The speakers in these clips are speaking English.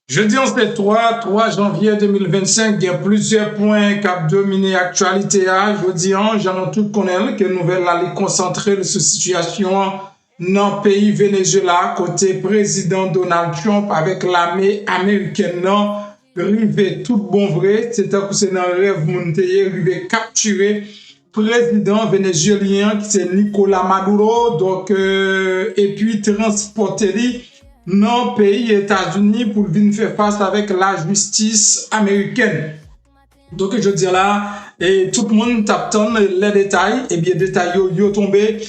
Jeudi 11 3 janvier 2025, il y a plusieurs points qui ont dominé l'actualité. Jeudi, j'en ai tout connaître que nouvelle allait concentrer sur la situation dans le pays Venezuela, côté président Donald Trump avec l'armée américaine. Non, rivé tout bon vrai, c'était que c'est un rêve monté, rivé capturer président vénézuélien qui c'est Nicolas Maduro, donc et puis transporter dans le pays États-Unis pour venir faire face avec la justice américaine. Donc je dis là, et tout le monde t'attend les détails, et bien détails yo tombé,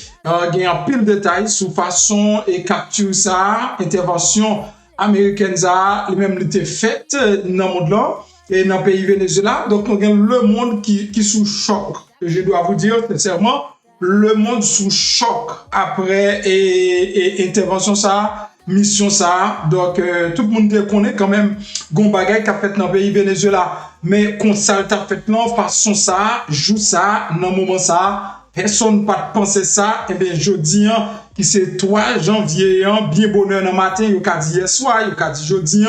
il y a un pile de détails sur façon et capture ça, intervention américaine ça, même était faite dans le monde là et dans le pays Venezuela. Donc on a le monde qui sous choc. Je dois vous dire sincèrement, le monde sous choc après et intervention ça. Mission ça, donc tout le monde connaît quand même gon bagay qu'a fait dans le pays Venezuela, mais qu'on ça t'a fait non façon ça, joue ça dans moment ça, personne pas penser ça, et bien jeudi qui c'est 3 janvier bien bonheur dans matin, yo ka dit hier soir, yo ka dit jeudi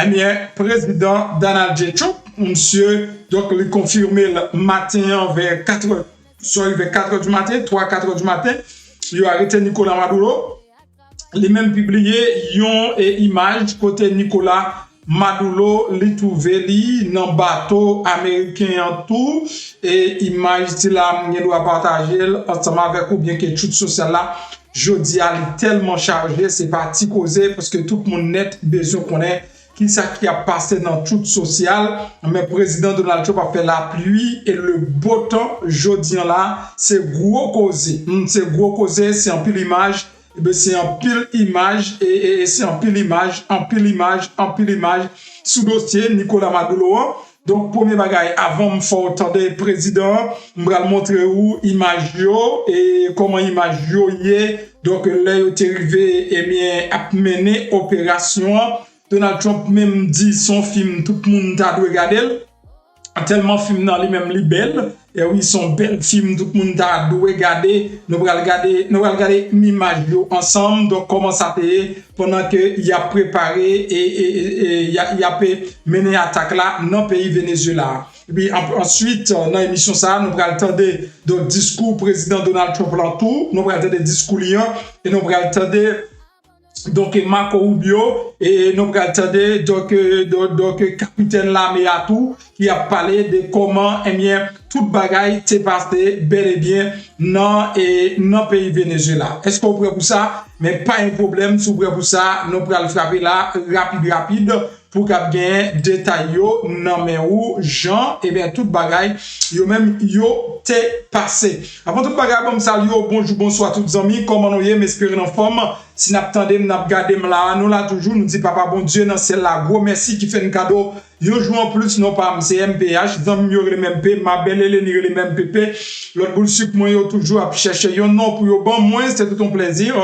eh bien président Donald J. Trump monsieur donc il confirmé le matin vers 4h soit vers 4h du matin, 3-4h du matin, il a arrêté Nicolas Maduro. Les mêmes publié yon et image côté Nicolas Maduro li trouvé li dans bateau américain en tout et image ti la m'en doit partager ensemble avec ou bien que toute social là jodi a tellement chargé c'est parti causer parce que tout le monde net besoin connaît qui ça qui a passé dans toute sociale mais président Donald Trump a fait la pluie et le beau temps jodi là c'est gros causé c'est en pile image. C'est en pile image et c'est en pile image sous dossier Nicolas Maduro. Donc premier bagage avant me faire entendre président, me va montrer où image yo et comment image yo y donc là yo est arrivé et bien a mené opération. Donald Trump même dit son film tout le monde a dû regarder. Tellement film dans lui-même li belle et oui son bel film tout le monde a dû regarder nous allons regarder l'image ensemble donc comment ça fait pendant que il a préparé et il a mené attaque là dans le pays Venezuela. Et puis ensuite dans l'émission ça nous allons entendre donc discours président Donald Trump là tout nous allons entendre discours liant et nous allons entendre donc Marco Rubio et nous attendons donc capitaine l'armée à tout qui a parlé de comment eh bien toute bagaille s'est passé bel et bien dans le pays Venezuela. Est-ce qu'on prêt pour ça? Mais pas un problème, si vous prêt pour ça, nous allons frapper là rapide pour qu'il y ait des détails non mais où Jean et bien toute bagaille yo même yo t'est passé. Avant toute bagaille bon salut bonjour bonsoir tous les amis comment nous y m'espérer en forme si n'attendez n'a regarder là nous là toujours nous dit papa bon Dieu dans celle là gros merci qui fait un cadeau yo joue en plus non pas c'est MPH zam yo le même P ma belle Hélène le même PP l'autre boule sucre moi yo toujours à chercher yo non pour yo bon moi c'est tout un plaisir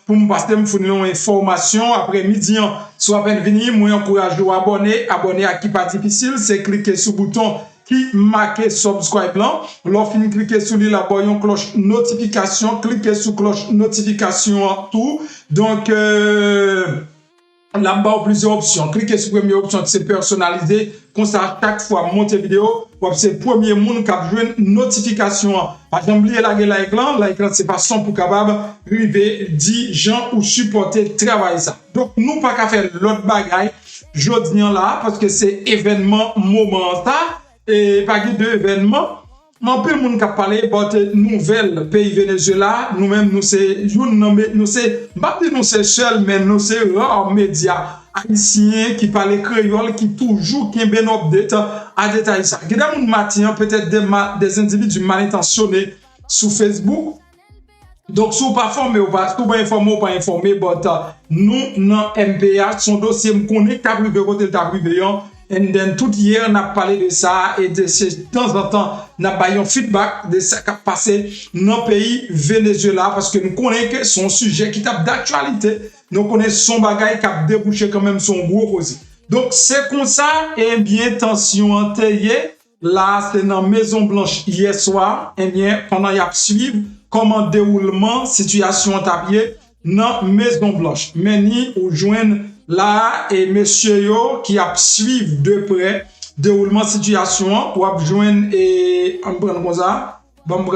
pour me passer me fournir une information après midi soit peine venir moi encourage à abonner à qui pas difficile c'est cliquer sur le bouton qui marque subscribe là l'on finit cliquer sur la boyon cloche notification cliquer sur cloche notification tout donc là-bas, plusieurs options. Cliquez sur la première option, c'est personnalisé. Comme ça, chaque fois, monter vidéo, c'est le premier monde qui a joué une notification. Par exemple, oubliez l'écran. L'écran, c'est façon pour capable arriver, 10 gens ou supporter travailler ça. Donc, nous, pas qu'à faire l'autre bagaille, jeudi là, parce que c'est événement moment ça, et pas de événement. Mais peu de monde qui a parlé de nouvelles pays Venezuela, nous-mêmes, nous c'est, pas nous c'est seul, mais nous c'est rares médias haïtiens qui parlent créole, qui toujours qui bien update à détailler ça. Il y a des matin peut-être des individus mal intentionnés sur Facebook. Donc, si vous pas formé ou pas, si vous pas informé ou pas informé, nous, dans MPH, son dossier me connaît, t'as privé, côté t'as privé, et then tout hier, on a parlé de ça et de temps en temps, on a eu un feedback de ce qui a passé dans le pays Venezuela parce que nous connaissons que son sujet qui tape d'actualité. Nous connaissons son bagage qui a débouché quand même son gros cause. Donc, c'est comme ça, et bien, tension antérieure. Là, c'est dans la Maison Blanche hier soir. Et bien, pendant y a suivi comment déroulement, situation tapier dans Maison Blanche. Mais ni ou joindre là et monsieur yo qui a suivre de près déroulement situation ou a joindre et on prend comme ça donc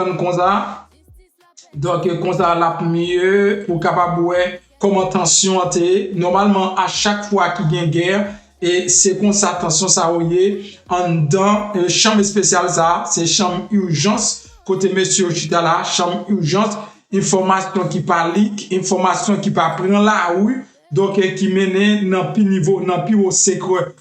comme ça la mieux pour capable ouais comment tension était normalement à chaque fois qu'il y a une guerre et c'est comme ça tension ça voyez en dans chambre spéciale ça c'est chambre urgence côté monsieur chita là chambre urgence information qui pas leak information qui pas prend la rue donc qui mène dans plus niveau dans plus haut secret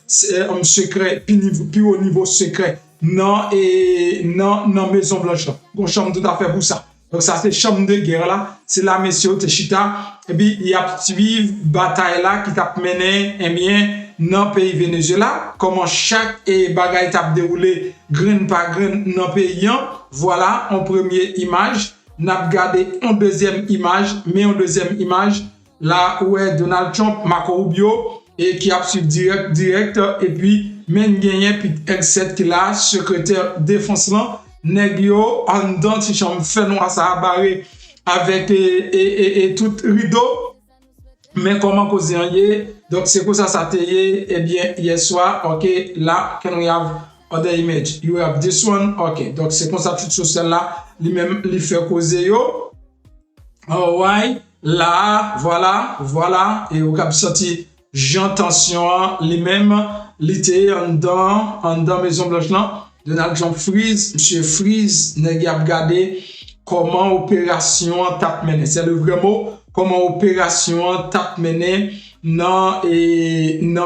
secret plus haut niveau secret non et non maison blanche une chambre tout à fait pour ça donc ça c'est chambre de guerre là c'est la monsieur Techita et puis il y a suivre bataille là qui t'a mené eh bien dans pays Venezuela comment chaque bagaille t'a déroulé grain par grain dans pays voilà en première image n'a regardé en deuxième image mais en deuxième image là où est Donald Trump Marco Rubio et qui a suivi direct et puis même gagné puis X7 qui là secrétaire défense là nèg yo en dans ti chambre fait noir ça barré avec et tout rideau mais comment causer donc c'est pour ça ça tayé et bien hier soir OK là can we have other image you have this one OK donc c'est comme ça toute social là lui même lui fait causer yo alright là voilà et au cap sorti Jean tension lui même l'été en dans maison blanche là Donald Trump freeze monsieur freeze nèg a regardé comment opération t'a mené c'est le vrai mot comment opération t'a mené dans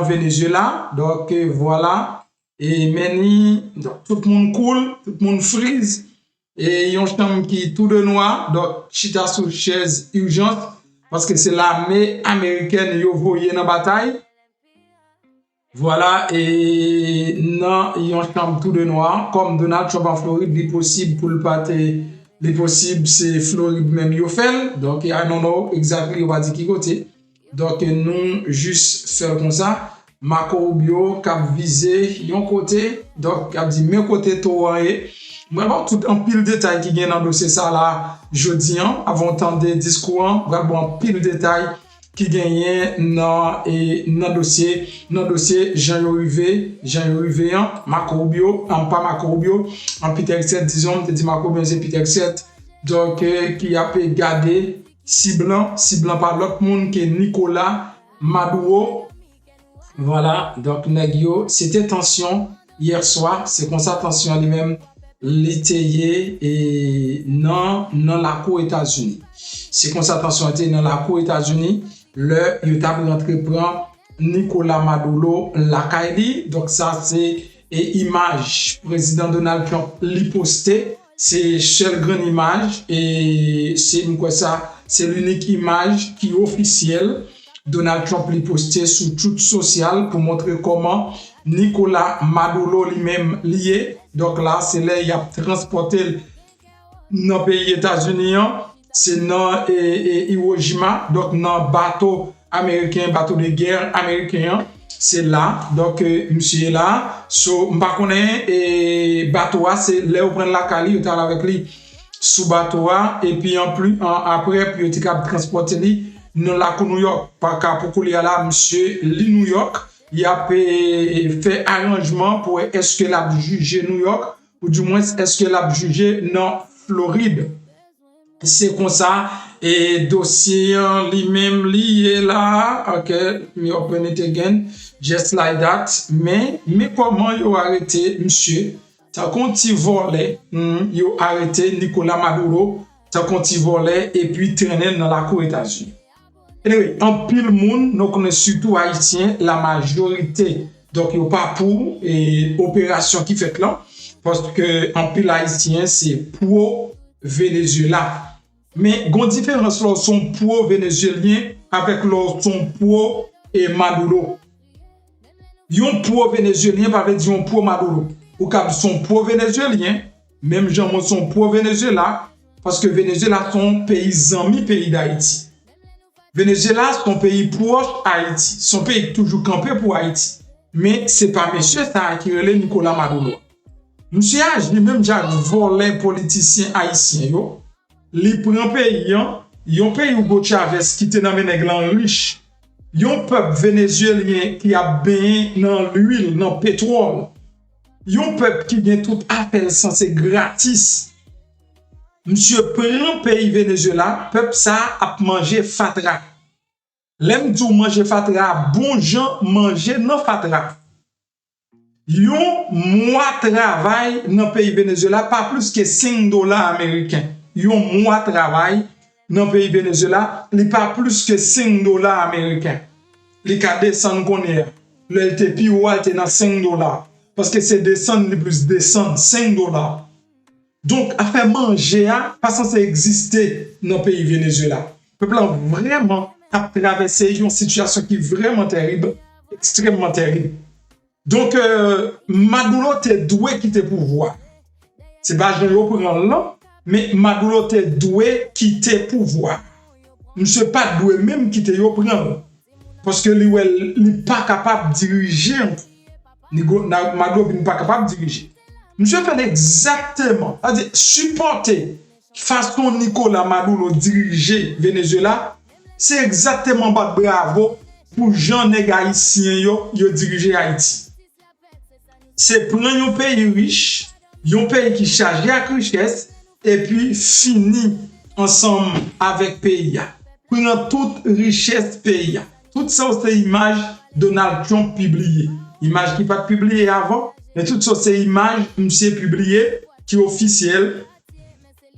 Venezuela donc voilà et meni donc tout le monde cool tout le monde freeze et yon chambre qui tout de noir donc chita sous chaise urgence parce que c'est l'armée américaine yo voyé dans bataille voilà et non yon chambre tout de noir comme Donald Trump en Floride il possible pour le pâté les possibles c'est Floride même yo fait donc I don't know exactly on va dire qui côté donc nous juste faire comme ça Marco Rubio cap viser yon côté donc cap dit mes côté tout vraiment tout en pile détail qui gagne dans dossier ça là jeudi avant entendre discours vraiment en pile détail qui gagnait dans dossier Jean Rivé Marco Rubio pas Marco Rubio en Peter 7 disons te dit Marco Rubio c'est Peter 7 donc qui a pu garder ciblant par l'autre monde qui est Nicolas Maduro voilà donc négio c'était tension hier soir c'est comme ça tension lui-même l'étayé et non la cour États-Unis c'est comme ça tension était dans la cour États-Unis le youtube entreprend Nicolas Maduro la Kaili donc ça c'est image président Donald Trump li posté c'est seule grande image et c'est quoi ça c'est l'unique image qui est officielle Donald Trump li posté sur Tout social pour montrer comment Nicolas Maduro lui-même lié donc là c'est là il a transporté dans pays États-Unis c'est dans Iwo Jima donc dans bateau américain bateau de guerre américain c'est là donc monsieur là so m'pa connait et bateau c'est là où prendre la Cali on avec lui sous bateau et puis en plus après puis il a transporté lui dans la New York par cas pour couler là monsieur li New York il a fait arrangement pour est-ce que l'a jugé New York ou du moins est-ce que l'a jugé non Floride c'est comme ça et dossier lui-même lié là OK me open it again just like that mais comment yo arrêté monsieur ça conti volé yo arrêté Nicolas Maduro ça conti volé et puis traîner dans la cour États-Unis anyway en pile monde nous connaissons surtout haïtiens la majorité donc yo pas pour et opération qui fait là parce que en pile haïtien c'est pro Venezuela mais gon différence là son pro vénézuélien avec leur son pro et Maduro yon pro vénézuélien pas veut dire yon pro Maduro ou cap son pro vénézuélien même gens son pro Venezuela parce que Venezuela son pays ami pays d'Haïti Venezuela son pays proche Haïti son pays toujours campé pour Haïti mais c'est pas monsieur ça qui relève Nicolas Maduro monsieur a lui-même déjà volé politicien haïtien yo li prend pays yon pays Hugo Chavez qui te nan nèg lan riche yon peuple vénézuélien qui a baigné dans l'huile, dans le pétrole. Yon peuple qui vient tout appel sans c'est gratis. Monsieur prend pays Venezuela, peuple ça a mangé fatra. L'aime tout manger fatra, bon gens manger non fatra. Yon mois travail dans pays Venezuela pas plus que $5 américains. Yon mois travail dans pays Venezuela, il pas plus que $5 américains. Les cas descend connaît. Le LTP ou était dans $5 parce que c'est descendre le plus descendre $5. Donc à faire manger pas censé exister dans pays Venezuela. Peuple vraiment a traversé une situation qui est vraiment terrible, extrêmement terrible. Donc Maduro t'es doué quitter pouvoir. C'est pas je pour là, mais Maduro t'es doué quitter pouvoir. Monsieur pas doué même quitter yo prendre. Parce que lui n'est pas capable de diriger. Maduro n'est pas capable de diriger. Monsieur fait exactement, c'est-à-dire supporter façon Nicolas Maduro diriger Venezuela, c'est exactement pas bravo pour Jean nèg haïtien yo diriger Haïti. C'est prendre un pays riche, un pays qui chargé à richesse et puis fini ensemble avec pays. Prendre toute richesse pays. Tout ça c'est image Donald Trump publié. Image qui pas publié avant. Mais tout ça, c'est image, monsieur publié, qui est officiel.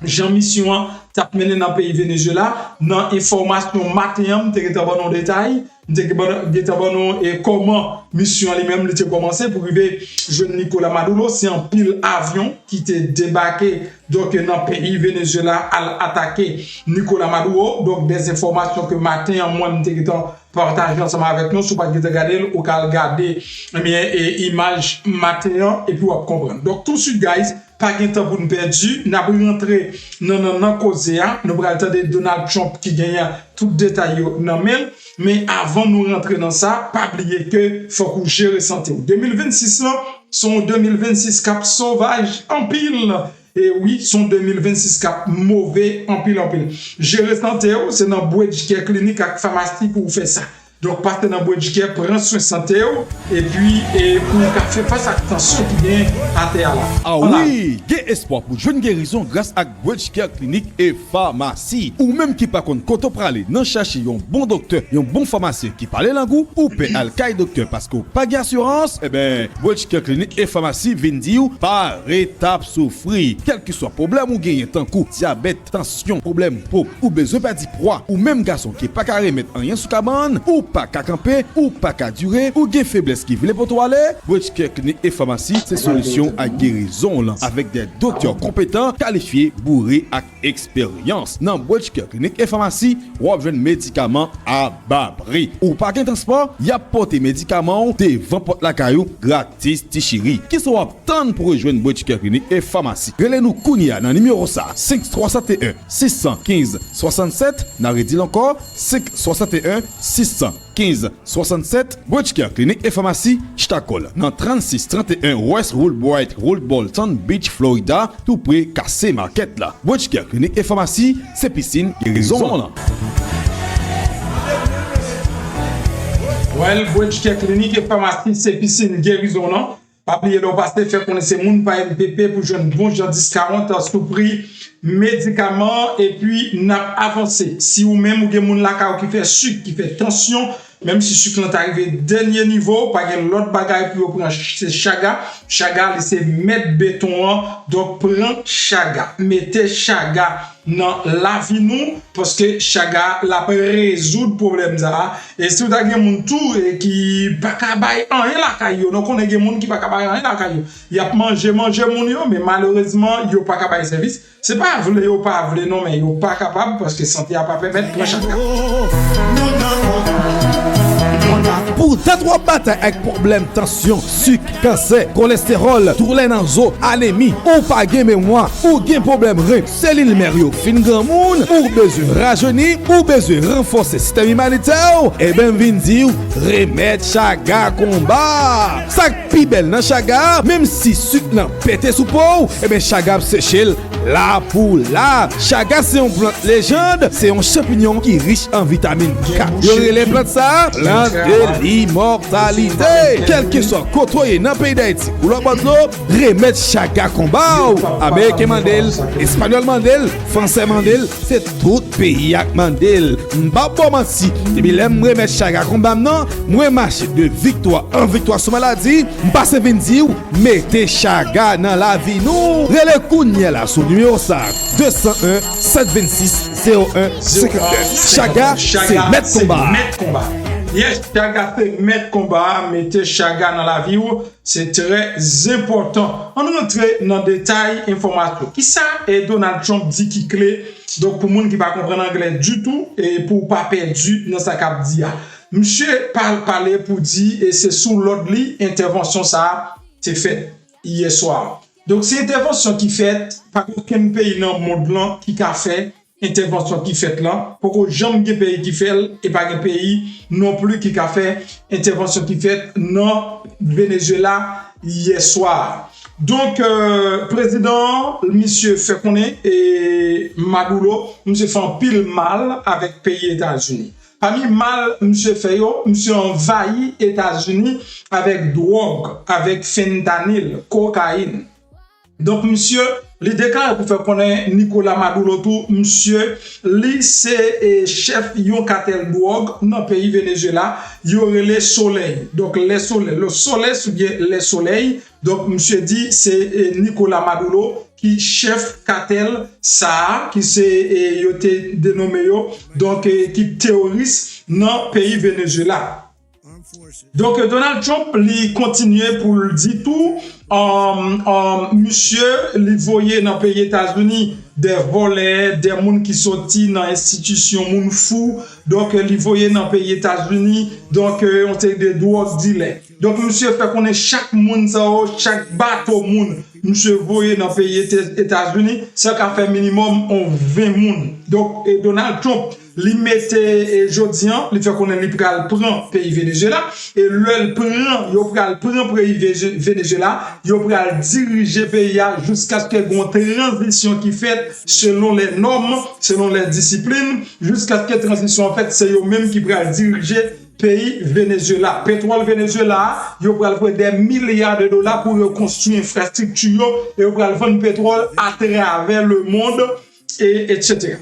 Jean Mission, t'a mené dans le pays Venezuela, dans information matin, t'es dans détail, et comment mission lui-même était commencé pour arriver jeune Nicolas Maduro, c'est un pile avion qui était débarqué donc dans le pays Venezuela à attaquer Nicolas Maduro. Donc des informations que matin moi m'était partager ensemble avec nous, si vous ne regardez ou qu'à regarder image matin et puis vous comprendre. Donc tout de suite guys, pas de temps pour nous perdre, nous allons rentrer dans cause, nous allons attendre Donald Trump qui gagne tout détail dans même, mais avant de rentrer dans ça, pas oublier que faut qu'on gère santé. 2026 là, son 2026 cap sauvage en pile. Et oui, son 2026 cap mauvais en pile en pile. Gérer santé, c'est dans boîte de clinique avec pharmacie pour faire ça. Donc, partez dans boîte de prendre soin de santé et puis pour faire face à la tension qui vient à terre là. Ah voilà. Oui, il y a espoir pour une guérison grâce à boîte de clinique et pharmacie. Ou même qui pas contre quand on parle, non chercher un bon docteur, un bon pharmacien qui parle langue ou paie al caille docteur parce qu'on pas d'assurance, eh ben, boîte de clinique et pharmacie viennent dire par étape souffrir. Quel que soit problème ou gagne tant coup, diabète, tension, problème peau ou besoin pas d'y proie ou même garçon qui pas carré mettre rien sous cabane ou pas qu'à camper ou pas qu'à durer ou gain faiblesse qui voulait pour toi aller, Bridge clinique et pharmacie c'est solution à guérison là avec des docteurs compétents qualifiés bourrés avec expérience. Dans Bridge clinique et pharmacie, on a besoin médicaments à bas prix ou pas qu'un transport, y a porté médicaments devant porte la caillou gratis tichiri qui sont obtenus pour rejoindre Bridge clinique et pharmacie. Relez-nous Kounia dans numéro ça 561 615 67 n'a redit encore 561 615 67 Bridgecare Clinique et Pharmacie Ch'takol dans 3631 West Woolbright Road Bolton Beach Florida tout près Cassé Market là. Bridgecare Clinique et Pharmacie c'est piscine guérison là. Well, Bridgecare Clinique et Pharmacie c'est piscine guérison là. Pas oublier de passer faire connaître Moun par MPP pour jeune bon genre 10-40 à sous prix médicaments et puis n'a avancé. Si ou même ou gen moun la qui fait sucre, qui fait tension, même si sucre est arrivé dernier niveau, pas gen l'autre bagaille pour prendre c'est chaga, c'est mettre béton donc prend chaga, mettez chaga dans la vie nous parce que chaga la peut résoudre problème ça et si vous avez gen moun tout et qui pas ka bay rien la caillou donc on est gen moun qui pas ka bay rien la caillou il a manger moun yo mais malheureusement yo pas ka bay service c'est pas vle yo pas vle non mais yo pas capable parce que santé a pas permettre prendre chaga. Pour t'attraper bataille avec problème tension, sucre, cancer, cholestérol, tourner dans zo, anémie, ou pas gain mémoire, ou gain problème rein, cellule mério, fin grand moun, ou besoin rajeunir, ou besoin renforcer système immunitaire, et ben vin dire remède chaga combat. Ça pi belle dans chaga, même si sucre nan pété sous peau, et ben chaga séchel là pour là. Chaga c'est une plante légende, c'est un champignon qui est riche en vitamine K. Y'aurait les plantes ça, plante de l'immortalité. Quel que soit côtoyé dans le pays d'Haïti ou le bord de l'eau, remettre Chaga combat. Américain Mandel, Espagnol Mandel, Français Mandel, c'est tout pays avec Mandel. M'pas bon menti. Depuis l'aime remettre Chaga combat non, moi marche de victoire en victoire sur maladie, m'passe venir mettez Chaga dans la vie nous. Relais Kounia là sur numéro ça 201 726 01 59. Chaga c'est mettre combat. Yes, Chaga c'est mettre combat, mettez Chaga dans la vie, c'est très important. On rentre dans le détail information. Qui ça est Donald Trump dit qui clé, donc pour moun qui pas comprendre anglais du tout et pour pas perdu dans sa cap dia. Monsieur parler pour dire et c'est sous l'ordre intervention ça c'est fait hier soir. Donc c'est intervention qui fait par aucun pays dans le monde là qui a fait intervention qui fait là pour que jamais pays qui fait et pas un pays non plus qui a fait intervention qui fait dans Venezuela hier soir. Donc président monsieur fait connaître et Maduro monsieur fait un pile mal avec pays États-Unis. Parmi mal monsieur fait monsieur envahi États-Unis avec drogue, avec fentanyl, cocaïne. Donc monsieur li déclare pour faire connaître Nicolas Maduro tout monsieur li c'est chef yon cartel drogue dans pays Venezuela, il aurait les soleil. Donc le soleil c'est bien les soleil. Donc monsieur dit c'est Nicolas Maduro qui chef cartel ça qui c'est yoté dénommé donc qui terroriste dans pays Venezuela. Donc Donald Trump lui continue pour le dire tout monsieur lui voyait dans pays États-Unis des volets, des gens qui sorti dans institution moun fou, donc lui voyait dans pays États-Unis, donc on était des drogue dealers. Donc monsieur fait qu'on est chaque monde ça, chaque bateau monde monsieur voyait dans pays États-Unis, ça qu'a fait minimum 20 monde. Donc Donald Trump li mette jodian, li fait qu'on est li pral prend pays Venezuela et le prend, yo pral prend pays Venezuela, yo pral diriger pays jusqu'à ce qu'il y ait une transition qui fait selon les normes, selon les disciplines, jusqu'à ce que la transition en fait c'est eux même qui pral diriger pays Venezuela. Pétrole Venezuela, yo pral prendre des milliards de dollars pour reconstruire infrastructure et yo pral vendre pétrole à travers le monde et etc.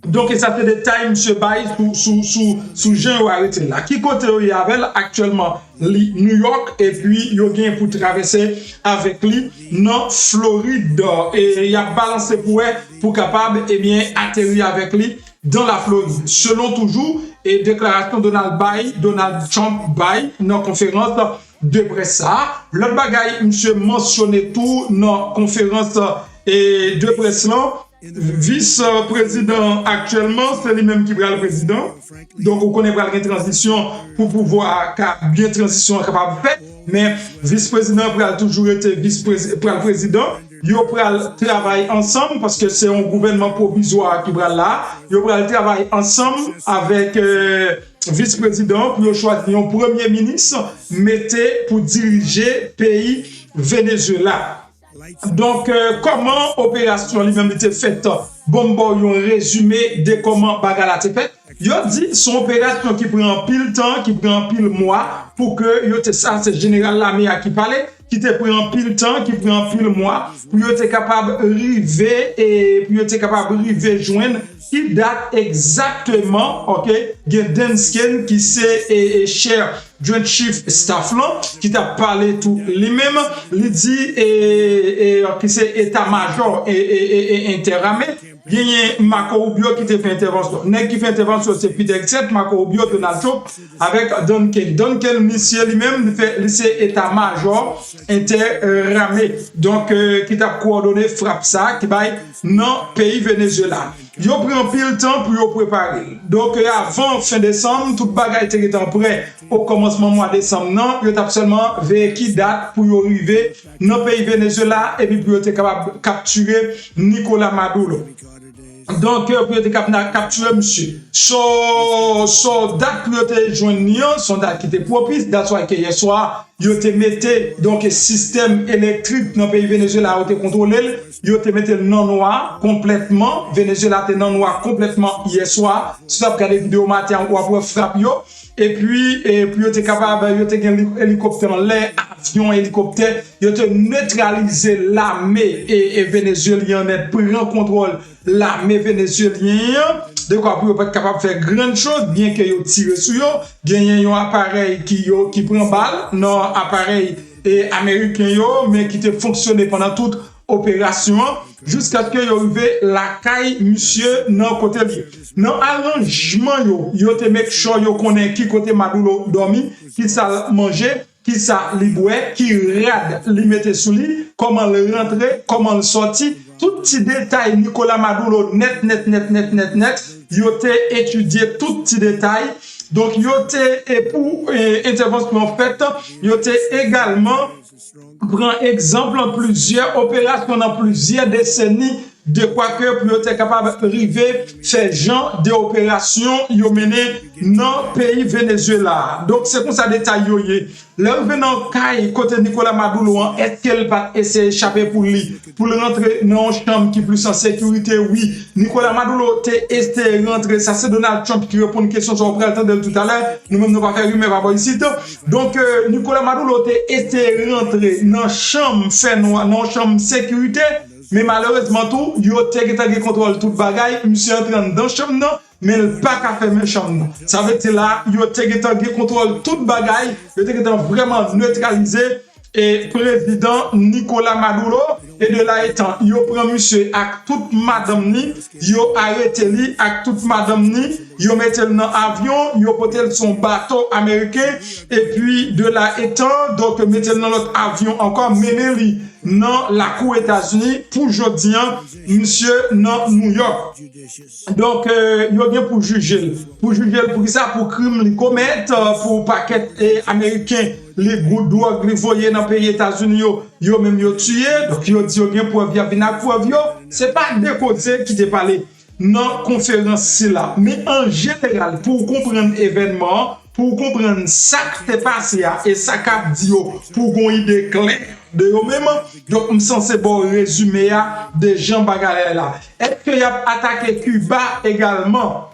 Donc, ça fait des tailles, monsieur Baye, sous Jean arrêté là. Qui côté il y avait actuellement New York et puis il y a bien pour traverser avec lui dans Floride. Et il a balancé pour capable et bien atterrir avec lui dans la Floride. Selon toujours, et déclaration Donald Trump Baye, dans conférence de presse. L'autre bagaille, monsieur mentionné tout dans conférence de presse là. Vice-président actuellement, c'est lui-même qui prend le président. Donc, on connaît pas la transition pour pouvoir bien transition capable de faire. Mais vice-président a toujours été vice-président. Ils prennent travailler ensemble parce que c'est un gouvernement provisoire qui prend là. Ils prennent travailler ensemble avec vice-président pour choisir un premier ministre mettez pour diriger pays Venezuela. Donc, comment l'opération lui-même était faite? Bon, un résumé de comment Bagala était faite. Il a dit son opération qui prend pile temps, qui prend pile mois, pour que ça, c'est général l'armée qui parlait, qui te prend pile temps, qui prend pile mois, pour être capable d'arriver et pour être capable d'arriver joindre qui date exactement, ok, Densken qui c'est cher Joint Chief Staff là, qui t'a parlé tout lui-même, il dit et qui c'est état-major et interamé. Il y a Marco Rubio qui te fait intervention. Nèg qui fait intervention, c'est Peter Xet, Marco Rubio, Donald Trump, avec Duncan. Duncan, monsieur lui-même, fait lycée état-major interamé. Donc, qui t'a coordonné frappe ça, qui va dans le pays Venezuela. Yo prend pile temps pour yo préparer. Donc, avant fin décembre, toute bagaille était prêt au commencement mois décembre. Non, yo t'a seulement vers qui date pour yo arriver dans le pays Venezuela et puis pour yo être capable de capturer Nicolas Maduro. Donc, pour être capturer monsieur. So date pour être joignant, son date qui était propice, date soit que hier soir, yo te mette donc système électrique dans le pays Venezuela a été contrôlé, yo te mette non noir complètement, Venezuela était non noir complètement hier soir. Si tu as regardé vidéo matin ou après frappe yo. Et puis yo te capable, yo te gen hélicoptère en l'air, avion, hélicoptère, yo te neutraliser l'armée et vénézuélien net, prend contrôle l'armée vénézuélienne, de quoi pour pas être capable de faire grande chose, bien que yo tire sur yo, gagner un appareil qui prend balle, non appareil américain yo, mais qui te fonctionné pendant toute opération jusqu'à ce que yo arrive la caille monsieur non côté li non arrangement yo te make sure yo connaît qui côté Maduro dormi qui ça manger qui ça li boire qui rade li mettre sous lui comment le rentrer comment le sortir tout petit détail Nicolas Maduro net yo te étudié tout petit détail. Donc yo te pour intervention faite yo te également prend exemple en plusieurs opérations dans plusieurs décennies de quoi que pour être capable d'arriver ces gens d'opérations yo mené dans le pays Venezuela. Donc c'est comme ça détail yo yé. Là venant caille côté Nicolas Maduro, est-ce qu'elle va essayer d'échapper pour lui pour le rentrer dans une chambre qui est plus en sécurité? Oui, Nicolas Maduro t'est essayé rentrer, ça c'est Donald Trump qui répond une question sur le de tout à l'heure. Nous-mêmes nous pas faire mais pas ici. Donc Nicolas Maduro t'est essayé rentrer dans chambre fait noir, dans chambre sécurité. Mais malheureusement tout, yo te contrôle toute bagaille, monsieur entrant dans chambre non, mais le pas qu'à faire chambre. Ça veut dire là, yo te contrôle toute bagaille, yo te vraiment neutralisé et président Nicolas Maduro et de là étant, yo prend monsieur avec toute madame ni, yo arrêté li avec toute madame ni, yo mette dans avion, yo potel son bateau américain et puis de là étant, donc mette dans l'autre avion encore mener li dans la cour États-Unis pour jodi monsieur dans New York. Donc yo bien pour juger pour ça pour crime li commettre pour paquet américain les groupes drogue li voyer dans pays États-Unis yo même yo tué donc yo dit yo bien preuve ya vina preuve yo c'est pas de côté qui te parlé dans conférence là mais en général pour comprendre événement pour comprendre ça qui t'est passé et ça qu'a dit pour qu'on idée claire de eux-mêmes. Donc, me sens c'est bon résumé de Jean Bagarre là. Est-ce qu'il y a attaqué Cuba également?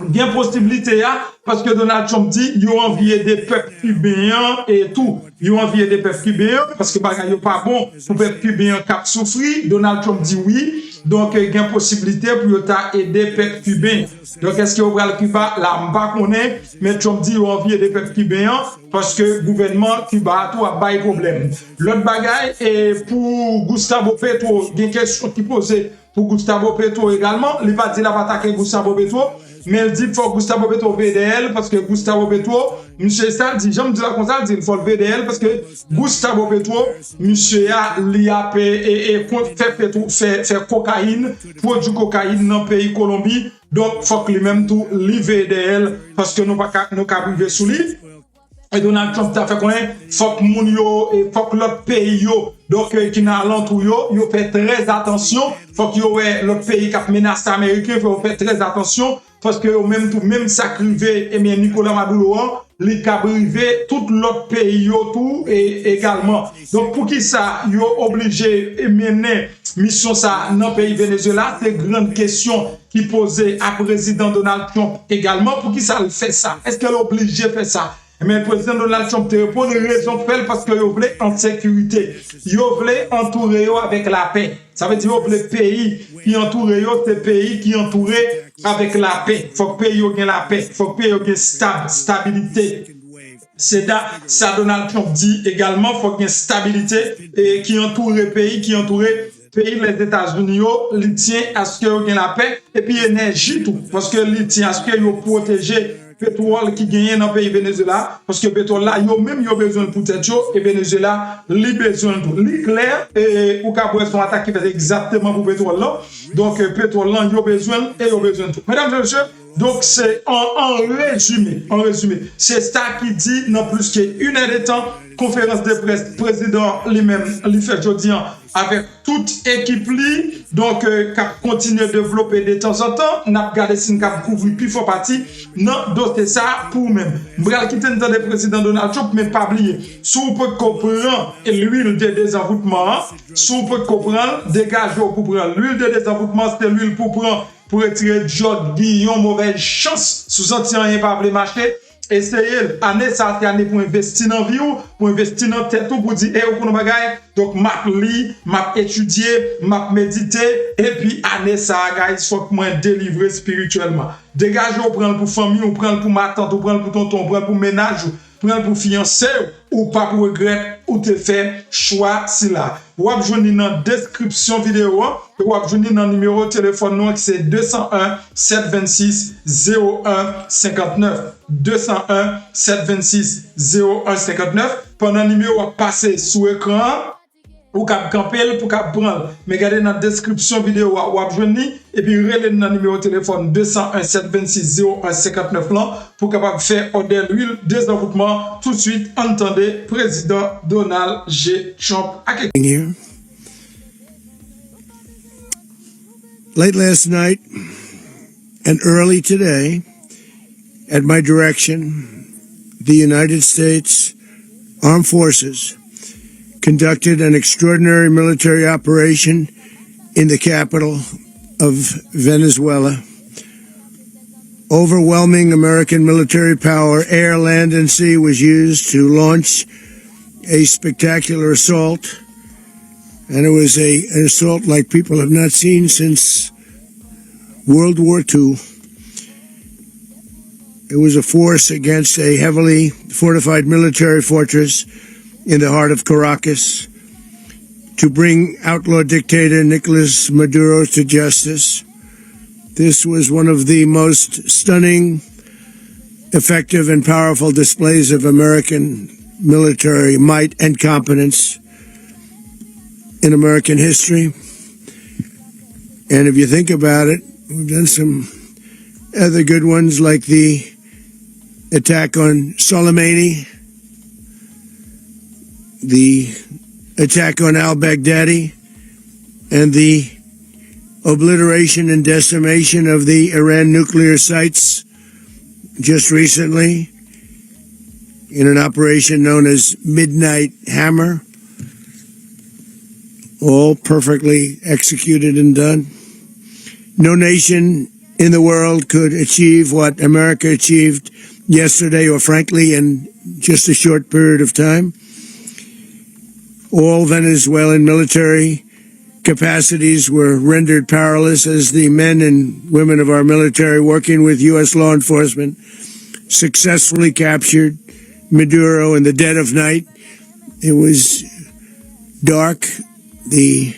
Bien possibilité parce que Donald Trump dit il a envié des peuples cubains et tout. Il a envié des peuples cubains parce que Bagarre n'est pas bon pour peuple cubain qui souffrir. Donald Trump dit oui. Donc, il y a une possibilité pour aider les peuples cubains. Donc, est-ce qu'il y aura le Cuba? Là, je ne sais pas, mais Trump dit qu'il a envié des peuples cubains parce que le gouvernement Cuba a tout à bas problème. L'autre bagaille est pour Gustavo Petro. Il y a une question qui posée pour Gustavo Petro également. Il va dire qu'il va attaquer Gustavo Petro. Mais il dit qu'il faut Gustavo Petro VDL parce que Gustavo Petro, monsieur ça dit, j'aime dire comme ça, il dit qu'il faut le VDL parce que Gustavo Petro, monsieur a l'IAP et fait cocaïne, produit cocaïne dans le pays Colombie. Donc, il faut que lui-même tout, li VDL parce que nous pas priver sous lui. Et Donald Trump t'a fait connaître, faut que moun yo et faut que l'autre pays yo, donc qui n'a l'entour yo fait très attention, faut que yo l'autre pays qui a menacé américain, faut faire très attention parce que même sacrivé et bien Nicolas Maduro, li ka privé tout l'autre pays yo tout et également. Donc pour qui ça yo obligé et mener mission ça dans le pays Venezuela, c'est grande question qui posait à président Donald Trump également pour qui ça le fait ça. Est-ce qu'elle est obligée de faire ça? Mais le président Donald Trump te répond une raison fait parce que vous voulez en sécurité. Vous voulez entourer avec la paix. Ça veut dire que vous voulez pays qui entoure c'est pays qui entouré avec la paix. Faut que pays ait la paix. Faut que pays ait stabilité. C'est ça Donald Trump dit également faut qu'il y ait stabilité et qui entoure le pays qui entoure pays les États-Unis il tient à ce qu'il y ait la paix et puis énergie tout parce que il tient à ce qu'il y ait protéger pétrole qui gagne dans le pays Venezuela parce que pétrole là yo même yo besoin pour tête et Venezuela li besoin tout li clair et ou ka son attaque qui fait exactement pour pétrole là donc pétrole là yo besoin tout mesdames et messieurs Donc, c'est en résumé, c'est ça qui dit, non plus qu'une heure de temps, conférence de presse, président lui-même, lui fait jeudi avec toute équipe li, donc cap continue à développer de temps en temps, n'a regardé si cap couvrir plus fort partie, non, donc c'est ça pour même. M'bral quitter le président Donald Trump, mais pas oublier, si on peut comprendre l'huile de désenvoûtement, si on peut comprendre, dégage pour prendre l'huile de désenvoûtement, c'est l'huile pour prendre pour retirer John Guillaume mauvaise chance sous sentir rien pas le marché. Essayez année ça c'est année pour investir dans vie pour investir dans tête pour dire eh pour nos bagaille donc m'a li m'a étudier m'a méditer et puis année ça guys faut que moi délivrer spirituellement dégage on prend pour famille on prend pour ma tante on prend pour tonton on prend pour ménage prend pour fiancé ou pas pour regret ou te fait choix si là ou ap joindre dans description vidéo ou ap joindre dans numéro de téléphone nous c'est 201 726 01 59 201 726 01 59 pendant numéro à passer sous écran ou cap camper pour cap prendre mais regardez dans description vidéo ou ap joindre et puis relais dans numéro de téléphone 201 726 01 59 là pour capable faire order l'huile désenvoûtement tout de suite entendez président Donald J. Trump here. Late last night and early today, at my direction, the United States Armed Forces conducted an extraordinary military operation in the capital of Venezuela. Overwhelming American military power, air, land, and sea, was used to launch a spectacular assault, and it was an assault like people have not seen since World War II. It was a force against a heavily fortified military fortress in the heart of Caracas to bring outlaw dictator Nicolas Maduro to justice. This was one of the most stunning, effective, and powerful displays of American military might and competence in American history. And if you think about it, we've done some other good ones like the attack on Soleimani, the attack on al-Baghdadi, and the obliteration and decimation of the Iran nuclear sites just recently in an operation known as Midnight Hammer, all perfectly executed and done. No nation in the world could achieve what America achieved yesterday, or frankly in just a short period of time. All Venezuelan military capacities were rendered powerless as the men and women of our military, working with U.S. law enforcement, successfully captured Maduro in the dead of night. It was dark. The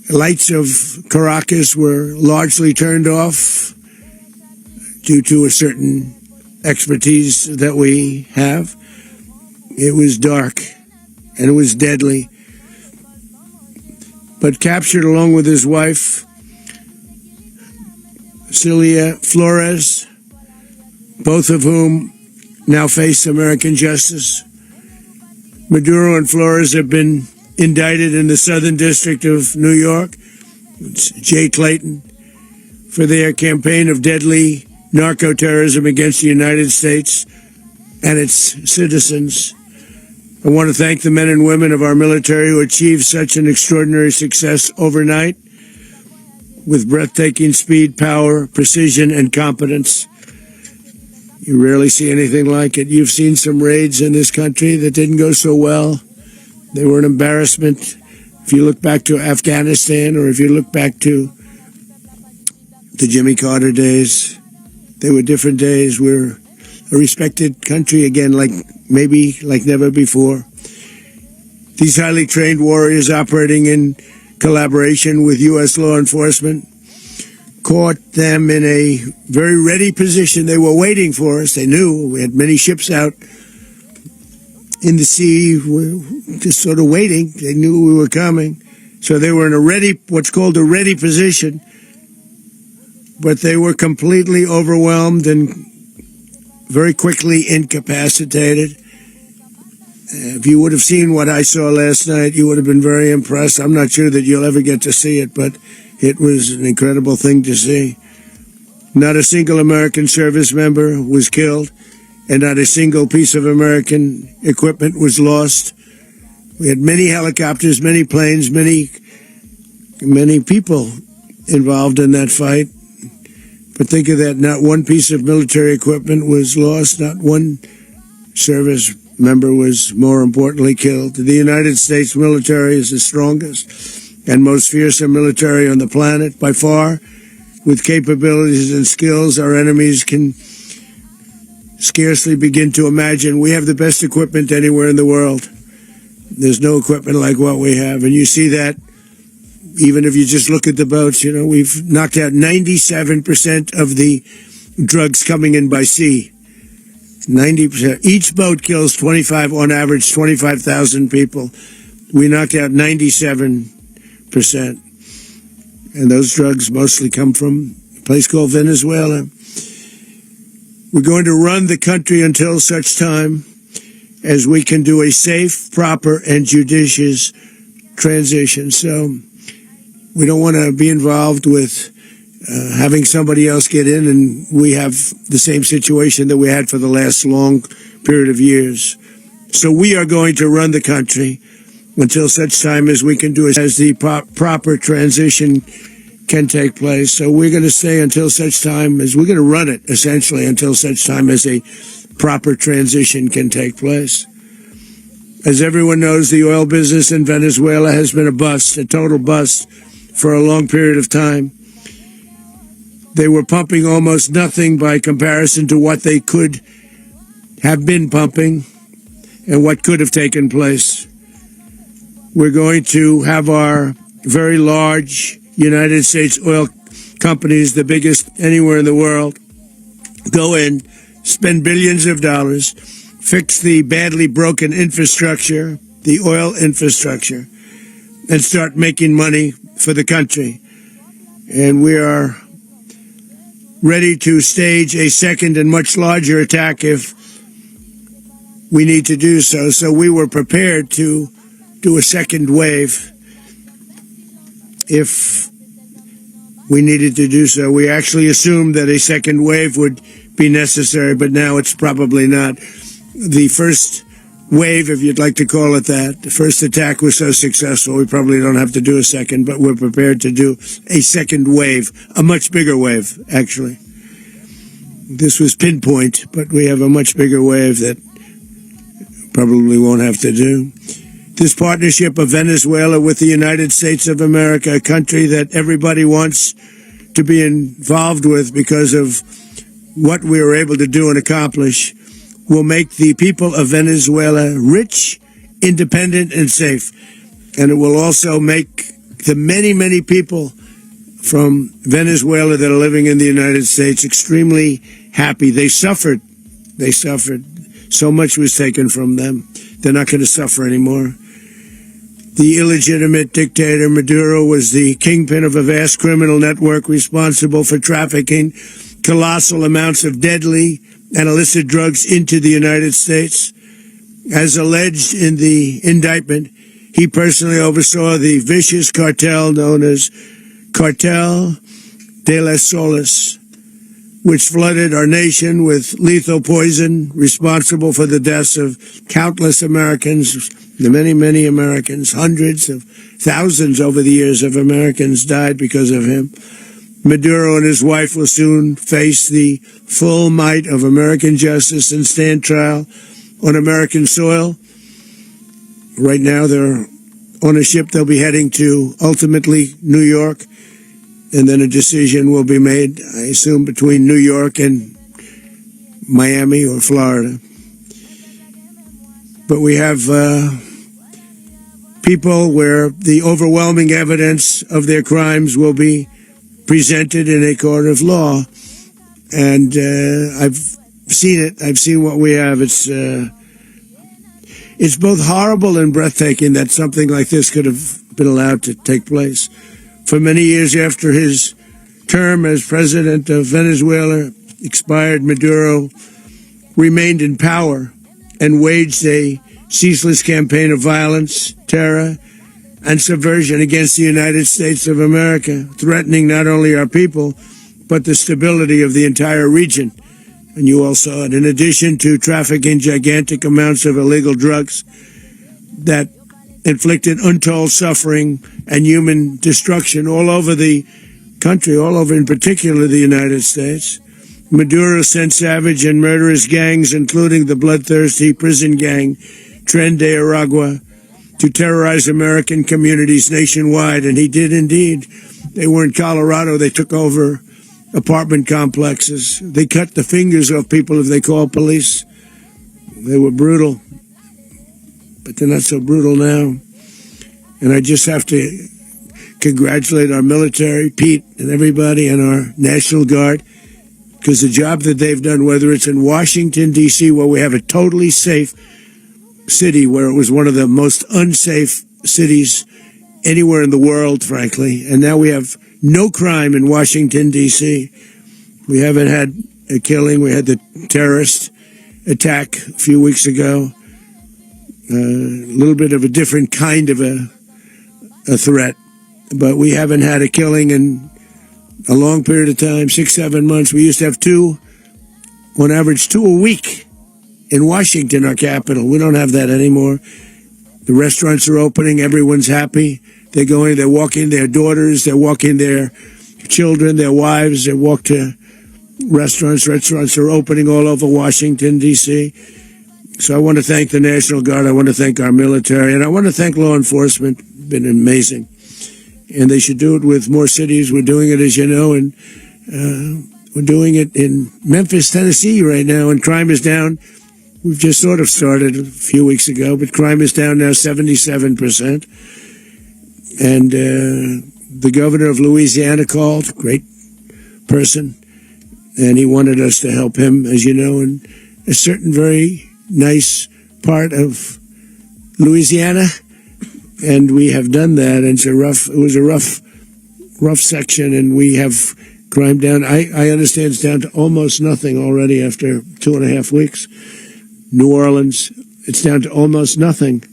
lights of Caracas were largely turned off due to a certain expertise that we have. It was dark and it was deadly. But captured along with his wife, Celia Flores, both of whom now face American justice. Maduro and Flores have been indicted in the Southern District of New York, it's Jay Clayton, for their campaign of deadly narco-terrorism against the United States and its citizens. I want to thank the men and women of our military who achieved such an extraordinary success overnight with breathtaking speed, power, precision, and competence. You rarely see anything like it. You've seen some raids in this country that didn't go so well. They were an embarrassment. If you look back to Afghanistan, or if you look back to the Jimmy Carter days, they were different days. We're a respected country again, like never before. These highly trained warriors operating in collaboration with U.S. law enforcement caught them in a very ready position. They were waiting for us. They knew we had many ships out in the sea, just sort of waiting. They knew we were coming. So they were in what's called a ready position. but they were completely overwhelmed and very quickly incapacitated. If you would have seen what I saw last night, you would have been very impressed. I'm not sure that you'll ever get to see it, but it was an incredible thing to see. Not a single American service member was killed, and not a single piece of American equipment was lost. We had many helicopters, many planes, many people involved in that fight. But think of that, not one piece of military equipment was lost, not one service member was, more importantly, killed. The United States military is the strongest and most fearsome military on the planet by far. With capabilities and skills our enemies can scarcely begin to imagine. We have the best equipment anywhere in the world. There's no equipment like what we have, and you see that even if you just look at the boats. You know, we've knocked out 97% of the drugs coming in by sea. 90%. Each boat kills on average 25,000 people. We knocked out 97%. And those drugs mostly come from a place called Venezuela. We're going to run the country until such time as we can do a safe, proper, and judicious transition. So we don't want to be involved with having somebody else get in, and we have the same situation that we had for the last long period of years. So we are going to run the country until such time as we can do it, as the proper transition can take place. So we're going to stay until such time as we're going to run it, essentially, until such time as a proper transition can take place. As everyone knows, the oil business in Venezuela has been a bust, a total bust, for a long period of time. They were pumping almost nothing by comparison to what they could have been pumping and what could have taken place. We're going to have our very large United States oil companies, the biggest anywhere in the world, go in, spend billions of dollars, fix the badly broken infrastructure, the oil infrastructure, and start making money for the country. And we are ready to stage a second and much larger attack if we need to do so. So we were prepared to do a second wave if we needed to do so. We actually assumed that a second wave would be necessary, but now it's probably not. The first wave, if you'd like to call it that, the first attack was so successful, we probably don't have to do a second, but we're prepared to do a second wave, a much bigger wave, actually. This was pinpoint, but we have a much bigger wave that probably won't have to do. This partnership of Venezuela with the United States of America, a country that everybody wants to be involved with because of what we were able to do and accomplish, will make the people of Venezuela rich, independent, and safe. And it will also make the many, many people from Venezuela that are living in the United States extremely happy. They suffered. So much was taken from them. They're not going to suffer anymore. The illegitimate dictator Maduro was the kingpin of a vast criminal network responsible for trafficking colossal amounts of deadly and illicit drugs into the United States. As alleged in the indictment, he personally oversaw the vicious cartel known as Cartel de las Solas, which flooded our nation with lethal poison, responsible for the deaths of countless Americans, the many, many Americans. Hundreds of thousands over the years of Americans died because of him. Maduro and his wife will soon face the full might of American justice and stand trial on American soil. Right now, they're on a ship. They'll be heading to, ultimately, New York, and then a decision will be made, I assume, between New York and Miami or Florida. But we have people where the overwhelming evidence of their crimes will be presented in a court of law. And I've seen it. I've seen what we have. It's both horrible and breathtaking that something like this could have been allowed to take place. For many years after his term as president of Venezuela expired, Maduro remained in power and waged a ceaseless campaign of violence, terror, and subversion against the United States of America, threatening not only our people, but the stability of the entire region. And you all saw it. In addition to trafficking gigantic amounts of illegal drugs that inflicted untold suffering and human destruction all over the country, all over in particular the United States, Maduro sent savage and murderous gangs, including the bloodthirsty prison gang Tren de Aragua, to terrorize American communities nationwide. And he did indeed. They were in Colorado. They took over apartment complexes. They cut the fingers off people if they called police. They were brutal, but they're not so brutal now. And I just have to congratulate our military, Pete, and everybody, and our National Guard, because the job that they've done, whether it's in Washington, D.C., where we have a totally safe city, where it was one of the most unsafe cities anywhere in the world, frankly, and now we have no crime in Washington, D.C. We haven't had a killing. We had the terrorist attack a few weeks ago. A little bit of a different kind of a threat, but we haven't had a killing in a long period of time, 6-7 months. We used to have on average two a week in Washington, our capital. We don't have that anymore. The restaurants are opening. Everyone's happy. They're walking their daughters. They're walking their children, their wives. They walk to restaurants. Restaurants are opening all over Washington, D.C. So I want to thank the National Guard. I want to thank our military. And I want to thank law enforcement. It's been amazing. And they should do it with more cities. We're doing it, as you know, and we're doing it in Memphis, Tennessee right now, and crime is down. We've just sort of started a few weeks ago, but crime is down now 77%. And the governor of Louisiana called, great person, and he wanted us to help him, as you know, in a certain very nice part of Louisiana. And we have done that. And it was a rough section, and we have crime down. I understand it's down to almost nothing already after 2.5 weeks. New Orleans, it's down to almost nothing,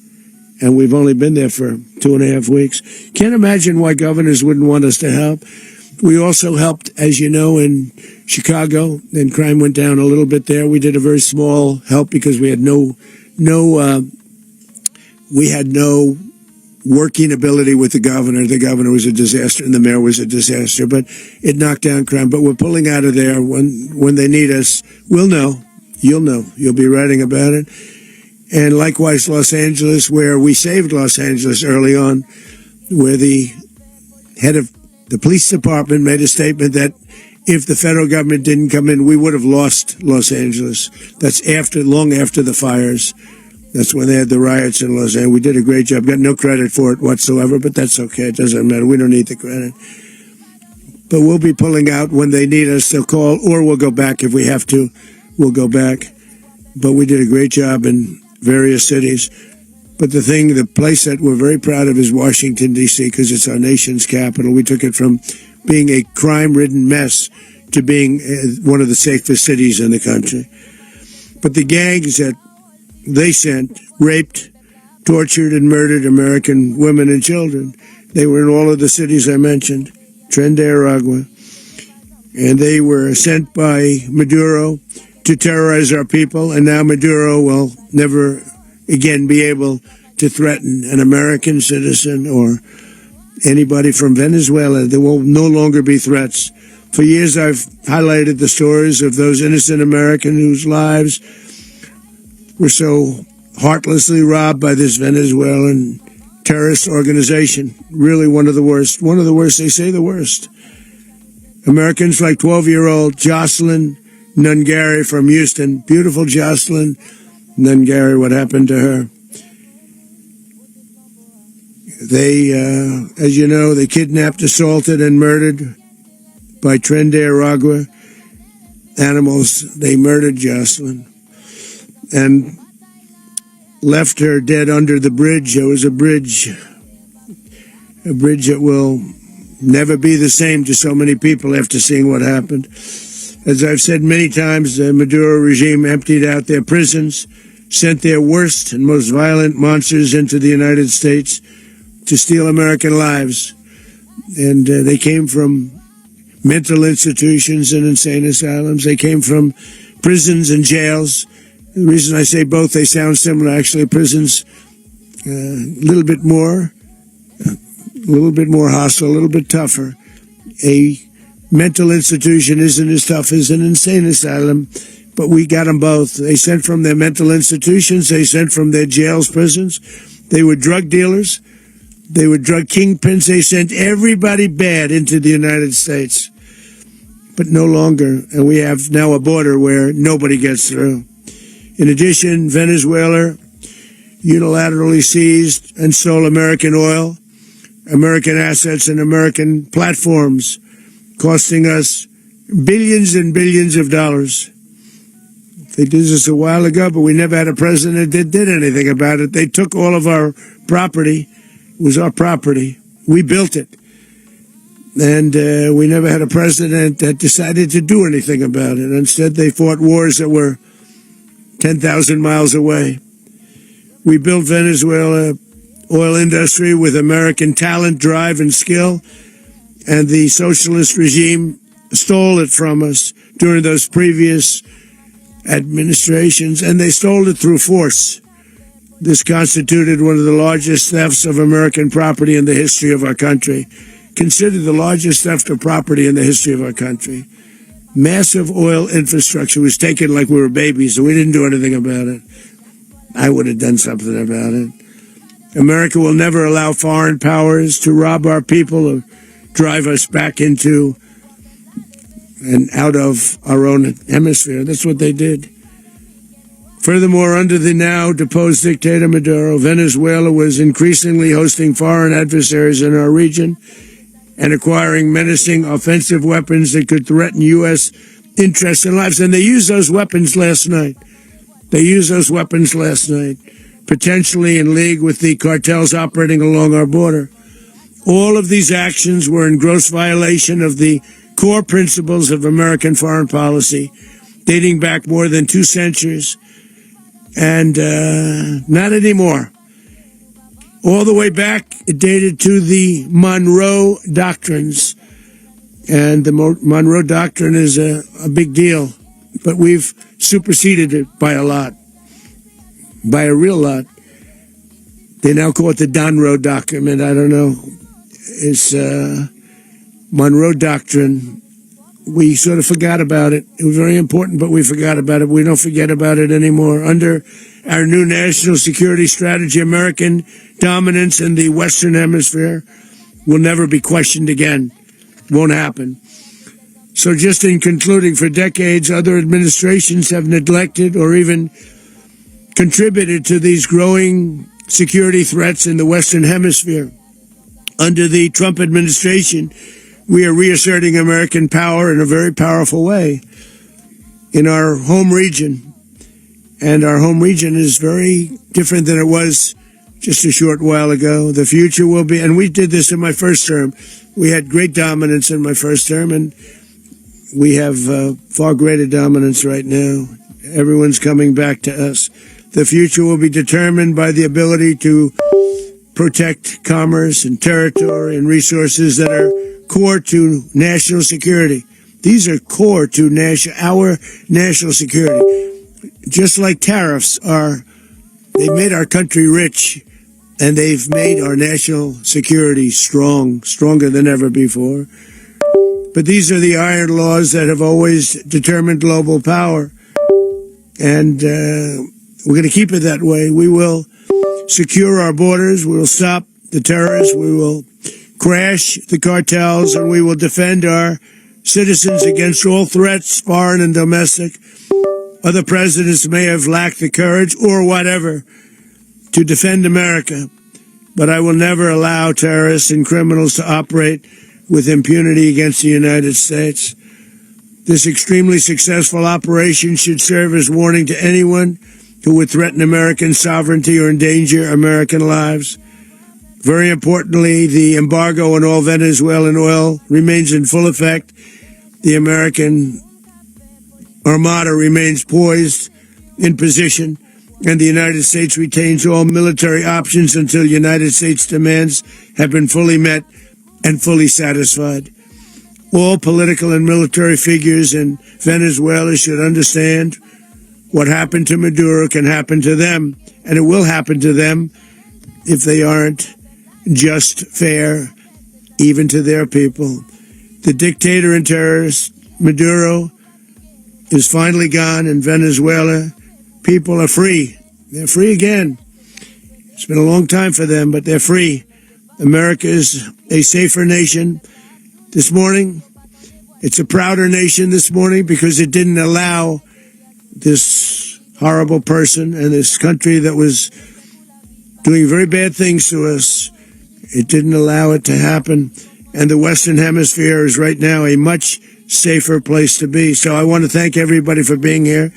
and we've only been there for 2.5 weeks. Can't imagine why governors wouldn't want us to help. We also helped, as you know, in Chicago, and crime went down a little bit there. We did a very small help because we had no working ability with the governor. The governor was a disaster, and the mayor was a disaster, but it knocked down crime. But we're pulling out of there. When they need us, we'll know. You'll know. You'll be writing about it. And likewise, Los Angeles, where we saved Los Angeles early on, where the head of the police department made a statement that if the federal government didn't come in, we would have lost Los Angeles. That's long after the fires. That's when they had the riots in Los Angeles. We did a great job. Got no credit for it whatsoever, but that's okay. It doesn't matter. We don't need the credit. But we'll be pulling out when they need us. They'll call, or we'll go back if we have to. We'll go back. But we did a great job in various cities. But the place that we're very proud of is Washington, D.C., because it's our nation's capital. We took it from being a crime-ridden mess to being one of the safest cities in the country. But the gangs that they sent raped, tortured, and murdered American women and children. They were in all of the cities I mentioned, Tren de Aragua, and they were sent by Maduro to terrorize our people, and now Maduro will never again be able to threaten an American citizen or anybody from Venezuela. There will no longer be threats. For years I've highlighted the stories of those innocent Americans whose lives were so heartlessly robbed by this Venezuelan terrorist organization. Really one of the worst. One of the worst, they say the worst. Americans like 12-year-old Jocelyn Nungari from Houston. Beautiful Jocelyn Nungari, what happened to her? They, as you know, they kidnapped, assaulted, and murdered by Tren de Aragua animals. They murdered Jocelyn and left her dead under the bridge. There was a bridge that will never be the same to so many people after seeing what happened. As I've said many times, the Maduro regime emptied out their prisons, sent their worst and most violent monsters into the United States to steal American lives. And they came from mental institutions and insane asylums. They came from prisons and jails. The reason I say both, they sound similar. Actually, prisons a little bit more hostile, a little bit tougher. A mental institution isn't as tough as an insane asylum, but we got them both. They sent from their mental institutions. They sent from their jails, prisons. They were drug dealers. They were drug kingpins. They sent everybody bad into the United States. But no longer. And we have now a border where nobody gets through. In addition, Venezuela unilaterally seized and stole American oil, American assets, and American platforms, costing us billions and billions of dollars. They did this a while ago, but we never had a president that did anything about it. They took all of our property. It was our property. We built it. And we never had a president that decided to do anything about it. Instead, they fought wars that were 10,000 miles away. We built Venezuela oil industry with American talent, drive, and skill, and the socialist regime stole it from us during those previous administrations, and they stole it through force. This constituted one of the largest thefts of American property in the history of our country. Considered the largest theft of property in the history of our country. Massive oil infrastructure was taken like we were babies, and we didn't do anything about it. I would have done something about it. America will never allow foreign powers to rob our people or drive us back into and out of our own hemisphere. That's what they did. Furthermore, under the now deposed dictator Maduro, Venezuela was increasingly hosting foreign adversaries in our region and acquiring menacing offensive weapons that could threaten U.S. interests and lives. And they used those weapons last night. Potentially in league with the cartels operating along our border. All of these actions were in gross violation of the core principles of American foreign policy, dating back more than 2 centuries. And not anymore. All the way back, it dated to the Monroe Doctrines. And the Monroe Doctrine is a big deal. But we've superseded it by a lot. By a real lot. They now call it the Donroe Document. I don't know. It's Monroe Doctrine. We sort of forgot about it. It was very important, but we forgot about it. We don't forget about it anymore. Under our new national security strategy, American dominance in the Western Hemisphere will never be questioned again. Won't happen. So just in concluding, for decades, other administrations have neglected or even contributed to these growing security threats in the Western Hemisphere. Under the Trump administration, we are reasserting American power in a very powerful way in our home region. And our home region is very different than it was just a short while ago. The future will be, and we did this in my first term. We had great dominance in my first term, and we have far greater dominance right now. Everyone's coming back to us. The future will be determined by the ability to protect commerce and territory and resources that are core to national security. These are core to our national security. Just like tariffs they've made our country rich, and they've made our national security stronger than ever before. But these are the iron laws that have always determined global power. And we're going to keep it that way. We will secure our borders. We will stop the terrorists. We will crash the cartels, and we will defend our citizens against all threats, foreign and domestic. Other presidents may have lacked the courage or whatever to defend America, but I will never allow terrorists and criminals to operate with impunity against the United States. This extremely successful operation should serve as warning to anyone who would threaten American sovereignty or endanger American lives. Very importantly, the embargo on all Venezuelan oil remains in full effect. The American Armada remains poised in position, and the United States retains all military options until United States demands have been fully met and fully satisfied. All political and military figures in Venezuela should understand what happened to Maduro can happen to them, and it will happen to them if they aren't just fair, even to their people. The dictator and terrorist Maduro is finally gone, and Venezuela people are free. They're free again. It's been a long time for them, but they're free. America is a safer nation this morning. It's a prouder nation this morning because it didn't allow this horrible person and this country that was doing very bad things to us. It didn't allow it to happen. And the Western Hemisphere is right now a much safer place to be. So I want to thank everybody for being here.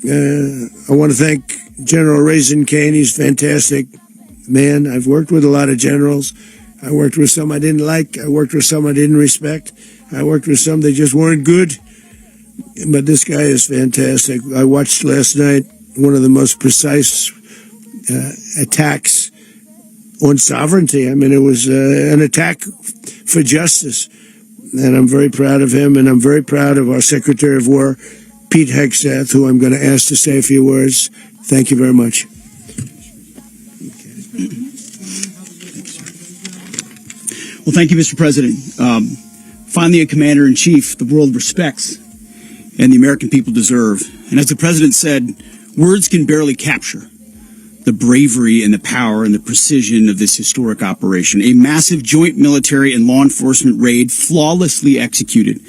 I want to thank General Raisin Kane. He's a fantastic man. I've worked with a lot of generals. I worked with some I didn't like. I worked with some I didn't respect. I worked with some that just weren't good. But this guy is fantastic. I watched last night one of the most precise attacks on sovereignty. I mean, it was an attack for justice. And I'm very proud of him, and I'm very proud of our Secretary of War, Pete Hegseth, who I'm going to ask to say a few words. Thank you very much. Well, thank you, Mr. President. Finally, a commander-in-chief the world respects and the American people deserve. And as the president said, words can barely capture the bravery and the power and the precision of this historic operation. A massive joint military and law enforcement raid flawlessly executed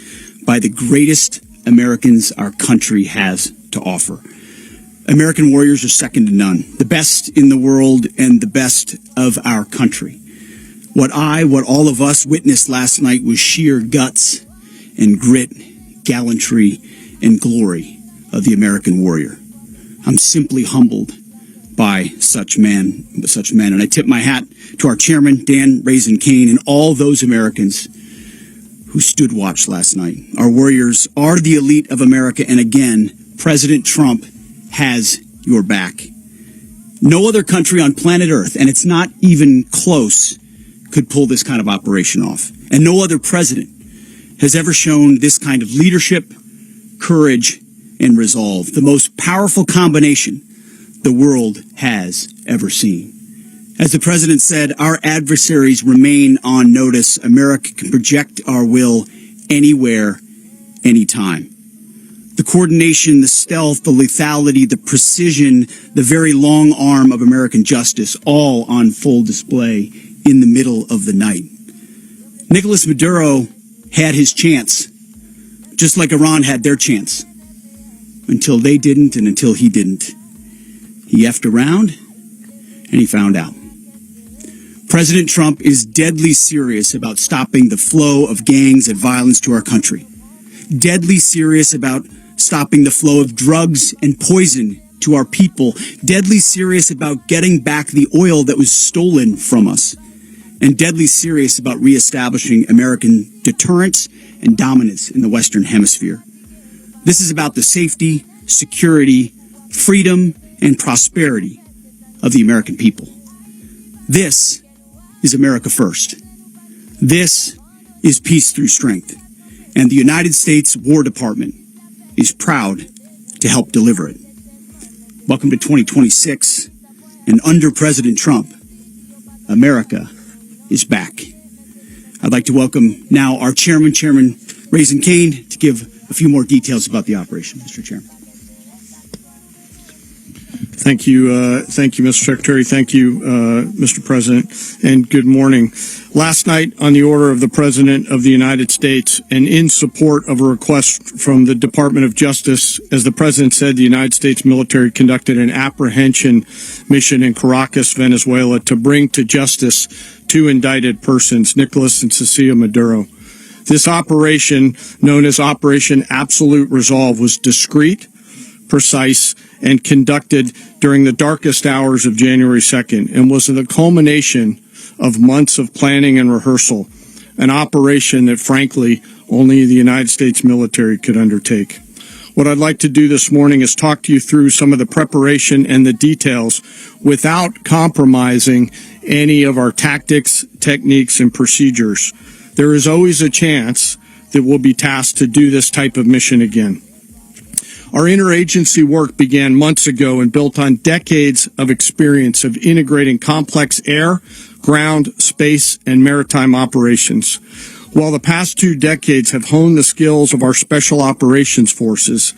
by the greatest Americans our country has to offer. American warriors are second to none, the best in the world and the best of our country. What all of us witnessed last night was sheer guts and grit, gallantry, and glory of the American warrior. I'm simply humbled by such men. And I tip my hat to our chairman, Dan Raisin Kane, and all those Americans who stood watch last night. Our warriors are the elite of America, and again, President Trump has your back. No other country on planet Earth, and it's not even close, could pull this kind of operation off. And no other president has ever shown this kind of leadership, courage, and resolve. The most powerful combination the world has ever seen. As the president said, our adversaries remain on notice. America can project our will anywhere, anytime. The coordination, the stealth, the lethality, the precision, the very long arm of American justice, all on full display in the middle of the night. Nicolas Maduro had his chance, just like Iran had their chance, until they didn't and until he didn't. He effed around, and he found out. President Trump is deadly serious about stopping the flow of gangs and violence to our country. Deadly serious about stopping the flow of drugs and poison to our people. Deadly serious about getting back the oil that was stolen from us. And deadly serious about reestablishing American deterrence and dominance in the Western Hemisphere. This is about the safety, security, freedom, and prosperity of the American people. This is America first. This is peace through strength. And the United States War Department is proud to help deliver it. Welcome to 2026, and under President Trump, America is back. I'd like to welcome now our chairman, Chairman Raisin Kane, to give a few more details about the operation. Mr. Chairman. Thank you, Mr. Secretary. Thank you, Mr. President, and good morning. Last night, on the order of the President of the United States, and in support of a request from the Department of Justice, as the President said, the United States military conducted an apprehension mission in Caracas, Venezuela, to bring to justice two indicted persons, Nicolas and Cecilia Maduro. This operation, known as Operation Absolute Resolve, was discreet, precise, and conducted during the darkest hours of January 2nd, and was the culmination of months of planning and rehearsal, an operation that, frankly, only the United States military could undertake. What I'd like to do this morning is talk to you through some of the preparation and the details without compromising any of our tactics, techniques, and procedures. There is always a chance that we'll be tasked to do this type of mission again. Our interagency work began months ago and built on decades of experience of integrating complex air, ground, space, and maritime operations. While the past 2 decades have honed the skills of our special operations forces,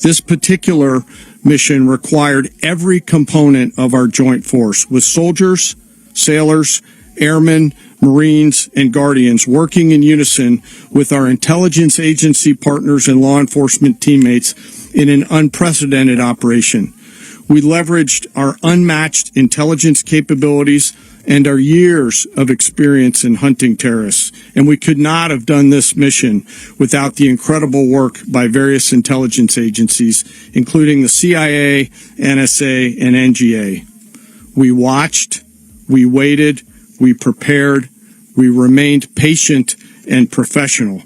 this particular mission required every component of our joint force, with soldiers, sailors, airmen, Marines, and Guardians working in unison with our intelligence agency partners and law enforcement teammates in an unprecedented operation. We leveraged our unmatched intelligence capabilities and our years of experience in hunting terrorists, and we could not have done this mission without the incredible work by various intelligence agencies, including the CIA, NSA, and NGA. We watched, we waited, we prepared, we remained patient and professional.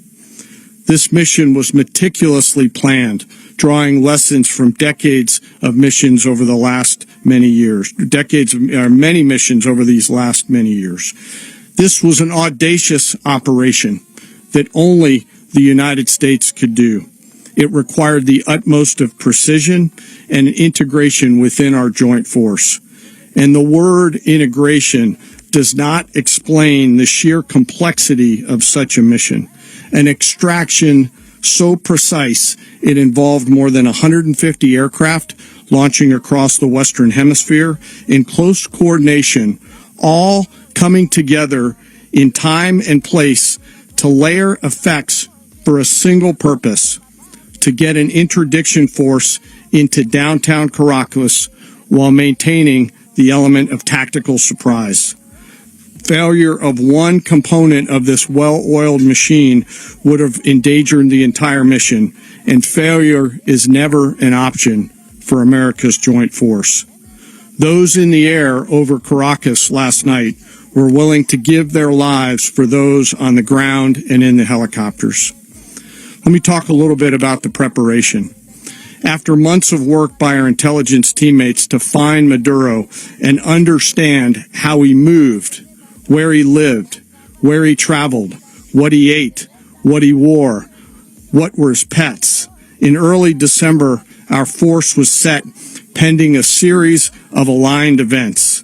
This mission was meticulously planned, drawing lessons from decades of missions over the last many years, many missions over these last many years. This was an audacious operation that only the United States could do. It required the utmost of precision and integration within our joint force. And the word integration does not explain the sheer complexity of such a mission. An extraction so precise it involved more than 150 aircraft launching across the Western Hemisphere in close coordination, all coming together in time and place to layer effects for a single purpose: to get an interdiction force into downtown Caracas while maintaining the element of tactical surprise. Failure of one component of this well-oiled machine would have endangered the entire mission, and failure is never an option for America's joint force. Those in the air over Caracas last night were willing to give their lives for those on the ground and in the helicopters. Let me talk a little bit about the preparation. After months of work by our intelligence teammates to find Maduro and understand how he moved, where he lived, where he traveled, what he ate, what he wore, what were his pets. In early December, our force was set pending a series of aligned events.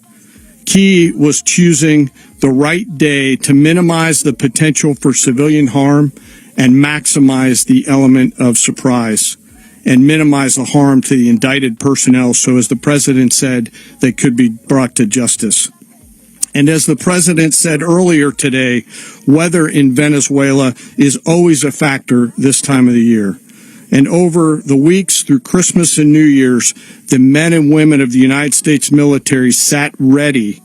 Key was choosing the right day to minimize the potential for civilian harm and maximize the element of surprise, and minimize the harm to the indicted personnel so, as the president said, they could be brought to justice. And as the president said earlier today, weather in Venezuela is always a factor this time of the year. And over the weeks through Christmas and New Year's, the men and women of the United States military sat ready,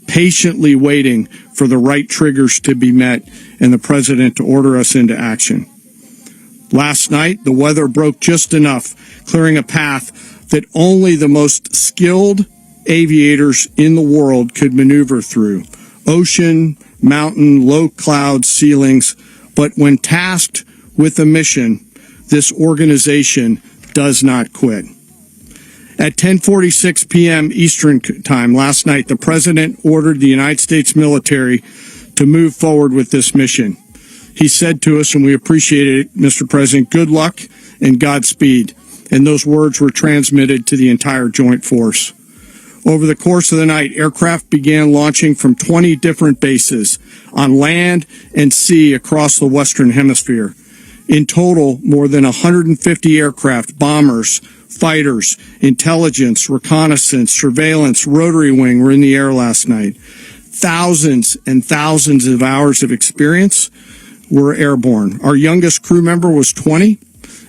patiently waiting for the right triggers to be met and the president to order us into action. Last night, the weather broke just enough, clearing a path that only the most skilled aviators in the world could maneuver through. Ocean, mountain, low cloud ceilings. But when tasked with a mission, this organization does not quit. At 10:46 p.m. Eastern Time last night, the president ordered the United States military to move forward with this mission. He said to us, and we appreciate it, Mr. President, good luck and Godspeed. And those words were transmitted to the entire joint force. Over the course of the night, aircraft began launching from 20 different bases on land and sea across the Western Hemisphere. In total, more than 150 aircraft, bombers, fighters, intelligence, reconnaissance, surveillance, rotary wing were in the air last night. Thousands and thousands of hours of experience were airborne. Our youngest crew member was 20,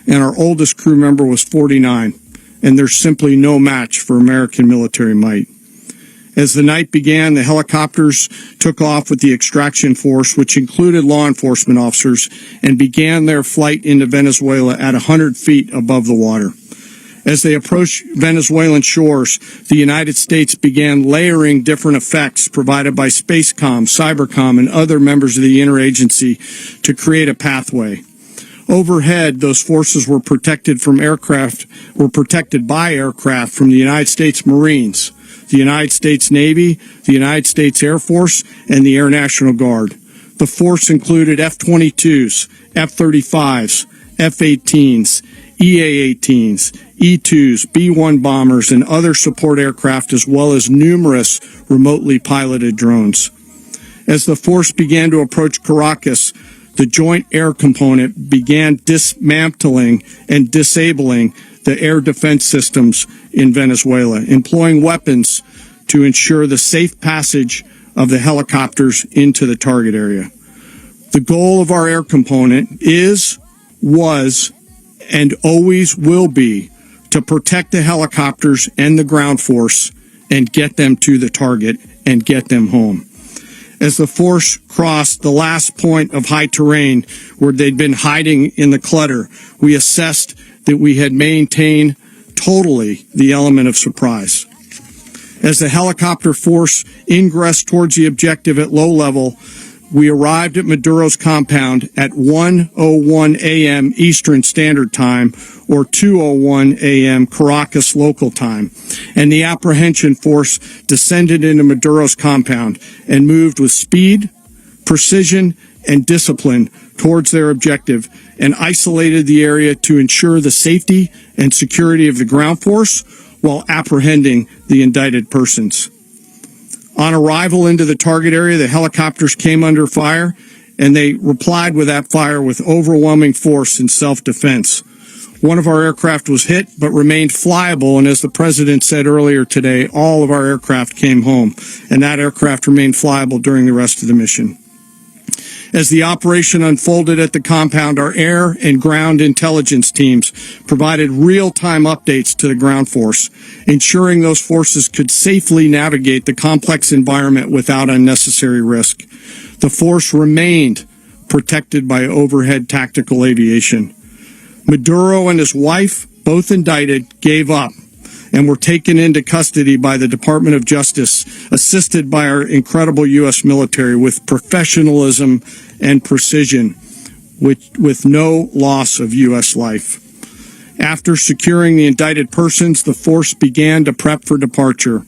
and our oldest crew member was 49. And there's simply no match for American military might. As the night began, the helicopters took off with the extraction force, which included law enforcement officers, and began their flight into Venezuela at 100 feet above the water. As they approached Venezuelan shores, the United States began layering different effects provided by Spacecom, Cybercom, and other members of the interagency to create a pathway. Overhead, those forces were protected by aircraft from the United States Marines, the United States Navy, the United States Air Force, and the Air National Guard. The force included F-22s, F-35s, F-18s, EA-18s, E-2s, B-1 bombers, and other support aircraft, as well as numerous remotely piloted drones. As the force began to approach Caracas, the Joint Air Component began dismantling and disabling the air defense systems in Venezuela, employing weapons to ensure the safe passage of the helicopters into the target area. The goal of our air component was, and always will be to protect the helicopters and the ground force and get them to the target and get them home. As the force crossed the last point of high terrain where they'd been hiding in the clutter, we assessed that we had maintained totally the element of surprise. As the helicopter force ingressed towards the objective at low level, we arrived at Maduro's compound at 1:01 a.m. Eastern Standard Time, or 2:01 a.m. Caracas local time, and the apprehension force descended into Maduro's compound and moved with speed, precision, and discipline towards their objective, and isolated the area to ensure the safety and security of the ground force while apprehending the indicted persons. On arrival into the target area, the helicopters came under fire, and they replied with that fire with overwhelming force in self-defense. One of our aircraft was hit, but remained flyable, and as the President said earlier today, all of our aircraft came home, and that aircraft remained flyable during the rest of the mission. As the operation unfolded at the compound, our air and ground intelligence teams provided real-time updates to the ground force, ensuring those forces could safely navigate the complex environment without unnecessary risk. The force remained protected by overhead tactical aviation. Maduro and his wife, both indicted, gave up and were taken into custody by the Department of Justice, assisted by our incredible U.S. military with professionalism and precision, with no loss of U.S. life. After securing the indicted persons, the force began to prep for departure.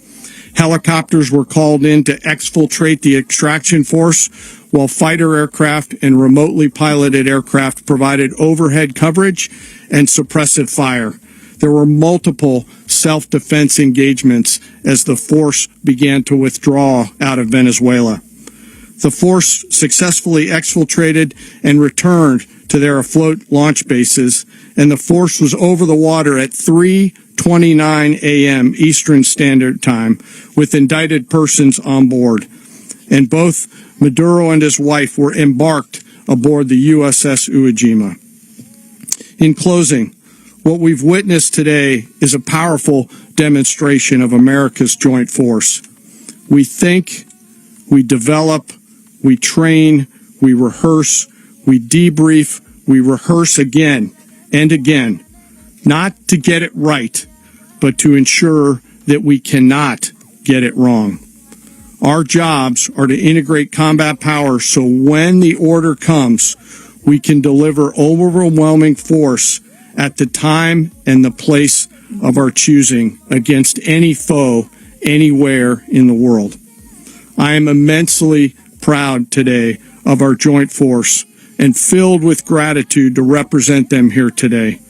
Helicopters were called in to exfiltrate the extraction force, while fighter aircraft and remotely piloted aircraft provided overhead coverage and suppressive fire. There were multiple self-defense engagements as the force began to withdraw out of Venezuela. The force successfully exfiltrated and returned to their afloat launch bases, and the force was over the water at 3:29 a.m. Eastern Standard Time with indicted persons on board. And both Maduro and his wife were embarked aboard the USS Iwo Jima. In closing, what we've witnessed today is a powerful demonstration of America's joint force. We think, we develop, we train, we rehearse, we debrief, we rehearse again and again, not to get it right, but to ensure that we cannot get it wrong. Our jobs are to integrate combat power so when the order comes, we can deliver overwhelming force at the time and the place of our choosing against any foe anywhere in the world. I am immensely proud today of our joint force and filled with gratitude to represent them here today.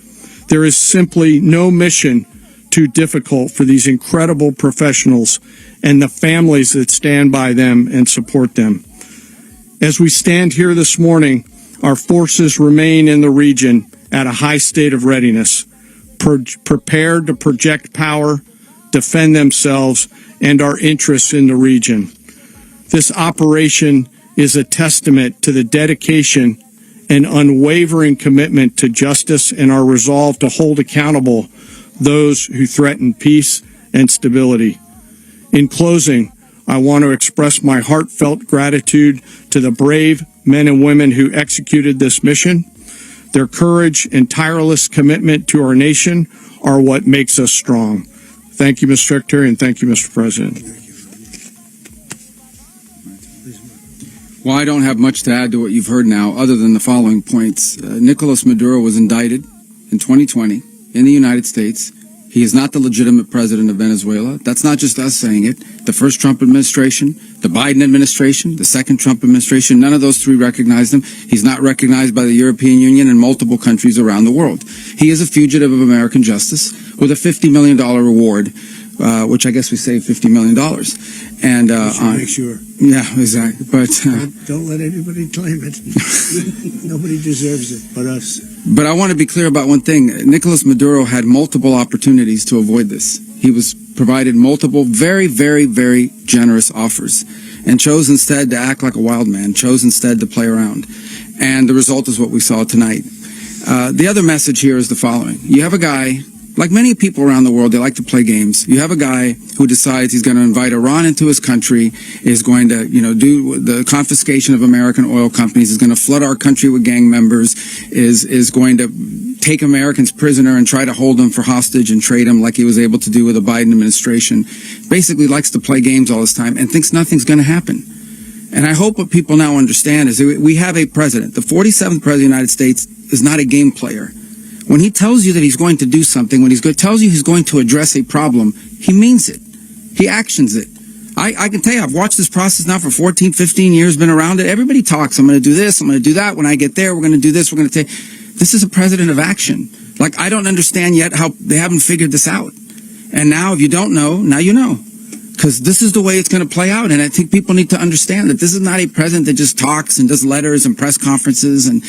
There is simply no mission too difficult for these incredible professionals and the families that stand by them and support them. As we stand here this morning, our forces remain in the region at a high state of readiness, prepared to project power, defend themselves, and our interests in the region. This operation is a testament to the dedication and unwavering commitment to justice and our resolve to hold accountable those who threaten peace and stability. In closing, I want to express my heartfelt gratitude to the brave men and women who executed this mission. Their courage and tireless commitment to our nation are what makes us strong. Thank you, Mr. Secretary, and thank you, Mr. President. Well, I don't have much to add to what you've heard now, other than the following points. Nicolas Maduro was indicted in 2020 in the United States. He is not the legitimate president of Venezuela. That's not just us saying it. The first Trump administration, the Biden administration, the second Trump administration, none of those three recognized him. He's not recognized by the European Union and multiple countries around the world. He is a fugitive of American justice with a $50 million reward, which I guess we saved $50 million. And make sure. Yeah, exactly. But don't let anybody claim it. Nobody deserves it but us. But I want to be clear about one thing. Nicolas Maduro had multiple opportunities to avoid this. He was provided multiple very, very, very generous offers and chose instead to act like a wild man, chose instead to play around. And the result is what we saw tonight. The other message here is the following. You have a guy, like many people around the world, they like to play games. You have a guy who decides he's going to invite Iran into his country, is going to, do the confiscation of American oil companies, is going to flood our country with gang members, is going to take Americans prisoner and try to hold them for hostage and trade them like he was able to do with the Biden administration. Basically likes to play games all this time and thinks nothing's going to happen. And I hope what people now understand is that we have a president. The 47th president of the United States is not a game player. When he tells you that he's going to do something, when he tells you he's going to address a problem, he means it. He actions it. I can tell you, I've watched this process now for 14, 15 years, been around it. Everybody talks. I'm going to do this. I'm going to do that. When I get there, we're going to do this. We're going to take. This is a president of action. Like, I don't understand yet how they haven't figured this out. And now, if you don't know, now you know. Because this is the way it's going to play out. And I think people need to understand that this is not a president that just talks and does letters and press conferences. And,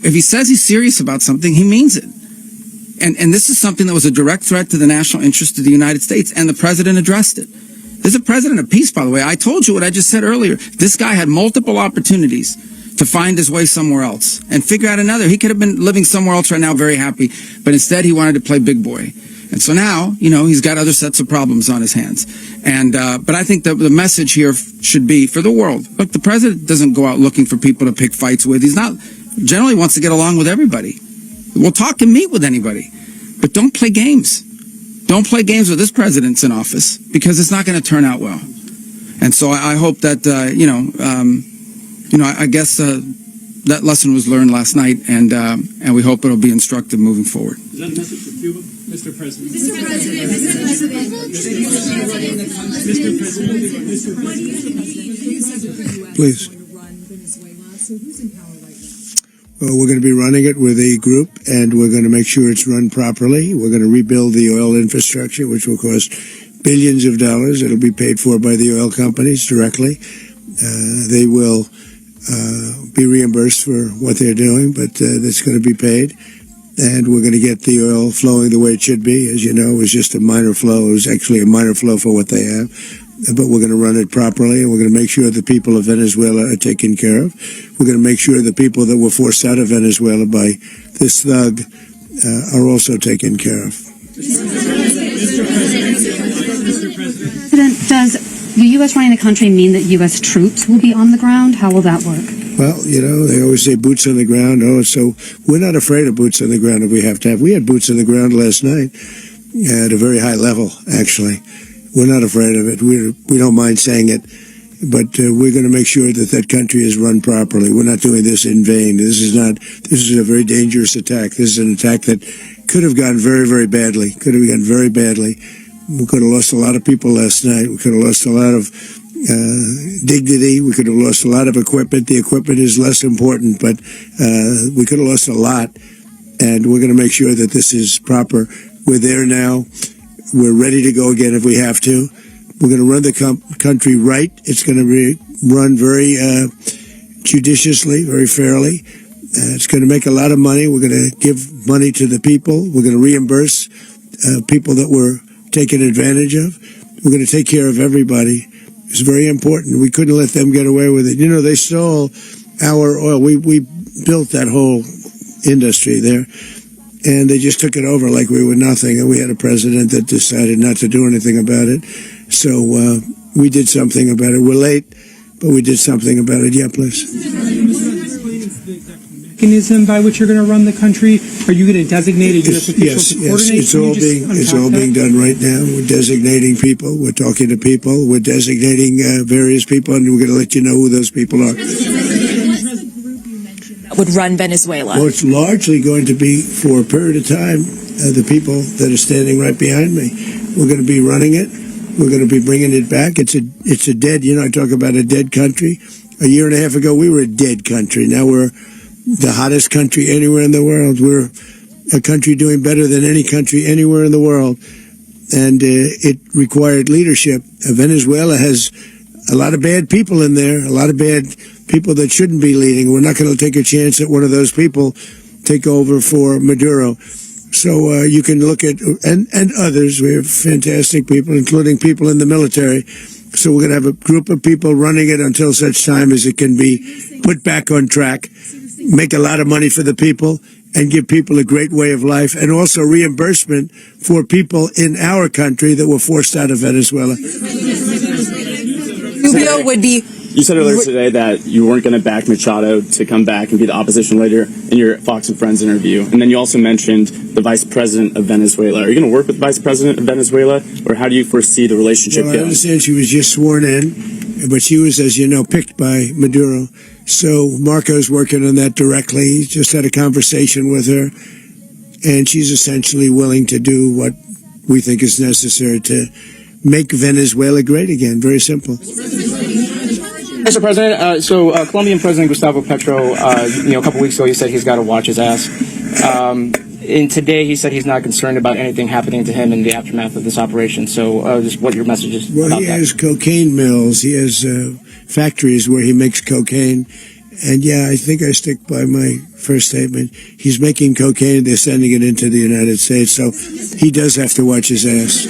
if he says he's serious about something, he means it. And this is something that was a direct threat to the national interest of the United States, and the president addressed it. This is a president of peace, by the way. I told you what I just said earlier. This guy had multiple opportunities to find his way somewhere else and figure out another. He could have been living somewhere else right now, very happy, but instead he wanted to play big boy. And so now, he's got other sets of problems on his hands. And but I think that the message here should be for the world. Look, the president doesn't go out looking for people to pick fights with. He's not generally wants to get along with everybody. We'll talk and meet with anybody, but don't play games. Don't play games with this president's in office, because it's not going to turn out well. And so I hope that I guess that lesson was learned last night, and we hope it'll be instructive moving forward. Is that a message for Cuba, Mr. President? Please. Well, we're going to be running it with a group, and we're going to make sure it's run properly. We're going to rebuild the oil infrastructure, which will cost billions of dollars. It'll be paid for by the oil companies directly. They will be reimbursed for what they're doing, but that's going to be paid. And we're going to get the oil flowing the way it should be. As you know, it was just a minor flow. It was actually a minor flow for what they have. But we're going to run it properly, and we're going to make sure the people of Venezuela are taken care of. We're going to make sure the people that were forced out of Venezuela by this thug are also taken care of. President, does the U.S. running the country mean that U.S. troops will be on the ground? How will that work? Well, they always say boots on the ground. So we're not afraid of boots on the ground if we have to have. We had boots on the ground last night at a very high level, actually. We're not afraid of it. We don't mind saying it, but we're going to make sure that that country is run properly. We're not doing this in vain. This is a very dangerous attack. This is an attack that could have gone very, very badly. Could have gone very badly. We could have lost a lot of people last night. We could have lost a lot of dignity. We could have lost a lot of equipment. The equipment is less important, but we could have lost a lot, and we're going to make sure that this is proper. We're there now. We're ready to go again if we have to. We're going to run the country right. It's going to be run very judiciously, very fairly. It's going to make a lot of money. We're going to give money to the people. We're going to reimburse people that were taken advantage of. We're going to take care of everybody. It's very important. We couldn't let them get away with it. They stole our oil. We built that whole industry there. And they just took it over like we were nothing. And we had a president that decided not to do anything about it. So we did something about it. We're late, but we did something about it. Yeah, please. mechanism by which you're going to run the country? Are you going to designate a U.S. official to coordinate? It's all being done right now. We're designating people. We're talking to people. We're designating various people, and we're going to let you know who those people are. Would run Venezuela? Well, it's largely going to be, for a period of time, the people that are standing right behind me. We're going to be running it. We're going to be bringing it back. It's a dead, I talk about a dead country. A year and a half ago, we were a dead country. Now we're the hottest country anywhere in the world. We're a country doing better than any country anywhere in the world. And it required leadership. Venezuela has a lot of bad people in there, a lot of bad people that shouldn't be leading. We're not going to take a chance that one of those people take over for Maduro. So you can look at, and others, we have fantastic people, including people in the military. So we're going to have a group of people running it until such time as it can be put back on track, make a lot of money for the people, and give people a great way of life, and also reimbursement for people in our country that were forced out of Venezuela. Rubio would be... You said earlier today that you weren't going to back Machado to come back and be the opposition leader in your Fox and Friends interview. And then you also mentioned the vice president of Venezuela. Are you going to work with the vice president of Venezuela, or how do you foresee the relationship going? I understand she was just sworn in, but she was, as you know, picked by Maduro. So Marco's working on that directly. He just had a conversation with her, and she's essentially willing to do what we think is necessary to make Venezuela great again. Very simple. Mr. President, Colombian President Gustavo Petro, a couple weeks ago, he said he's got to watch his ass. And today he said he's not concerned about anything happening to him in the aftermath of this operation. So just what your message is about that. Well, he has cocaine mills. He has factories where he makes cocaine. And yeah, I think I stick by my first statement. He's making cocaine. They're sending it into the United States. So he does have to watch his ass.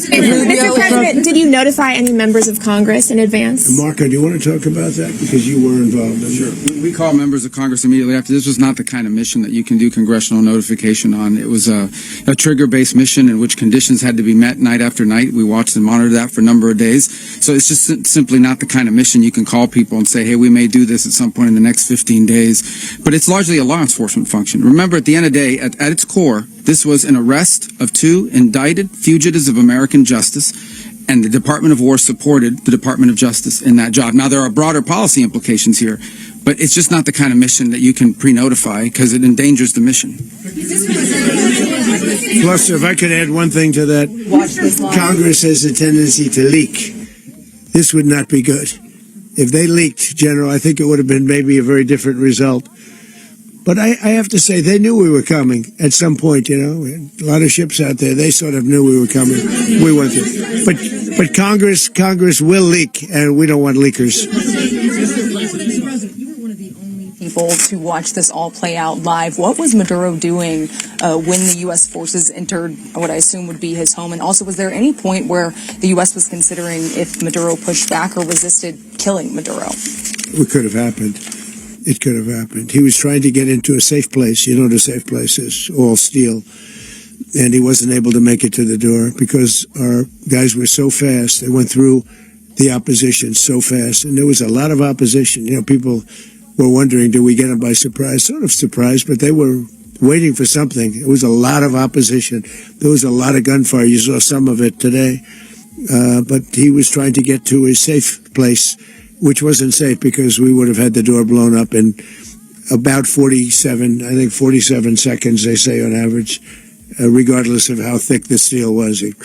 Mr. President, did you notify any members of Congress in advance? Marco, do you want to talk about that? Because you were involved in it. Sure. We called members of Congress immediately after. This was not the kind of mission that you can do congressional notification on. It was a trigger-based mission in which conditions had to be met night after night. We watched and monitored that for a number of days. So it's just simply not the kind of mission you can call people and say, hey, we may do this at some point in the next 15 days. But it's largely a law enforcement function. Remember, at the end of the day, at its core, this was an arrest of 2 indicted fugitives of American justice, and the Department of War supported the Department of Justice in that job. Now, there are broader policy implications here, but it's just not the kind of mission that you can pre-notify because it endangers the mission. Plus, if I could add one thing to that, Congress has a tendency to leak. This would not be good. If they leaked, General, I think it would have been maybe a very different result. But I have to say, they knew we were coming at some point, A lot of ships out there, they sort of knew we were coming. We went through. But Congress will leak, and we don't want leakers. You were one of the only people to watch this all play out live. What was Maduro doing when the U.S. forces entered what I assume would be his home? And also, was there any point where the U.S. was considering if Maduro pushed back or resisted killing Maduro? It could have happened. It could have happened. He was trying to get into a safe place. You know what a safe place is, all steel. And he wasn't able to make it to the door because our guys were so fast. They went through the opposition so fast. And there was a lot of opposition. People were wondering, do we get them by surprise? Sort of surprised, but they were waiting for something. It was a lot of opposition. There was a lot of gunfire. You saw some of it today. But he was trying to get to a safe place, which wasn't safe because we would have had the door blown up in about 47 seconds, they say on average, regardless of how thick the steel was. It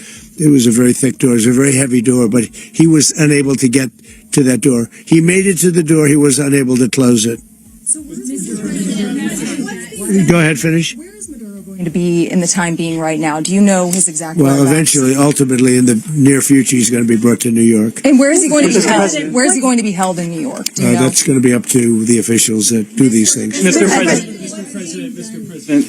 was a very thick door. It was a very heavy door, but he was unable to get to that door. He made it to the door. He was unable to close it. Go ahead, finish. To be in the time being right now? Do you know his exact Well, eventually, ultimately, in the near future, he's going to be brought to New York. And where is he going to be held? Where is he going to be held in New York? Do you know? That's going to be up to the officials that do these things. Mr. President,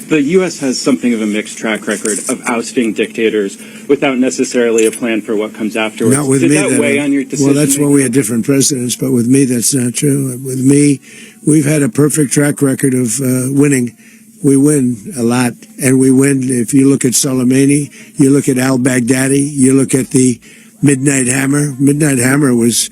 the U.S. has something of a mixed track record of ousting dictators without necessarily a plan for what comes afterwards. Not with Did me. that weigh on your decision? Well, that's when we had different presidents, but with me, that's not true. With me, we've had a perfect track record of winning. We win a lot, and we win. If you look at Soleimani, you look at al-Baghdadi, you look at the Midnight Hammer. Midnight Hammer was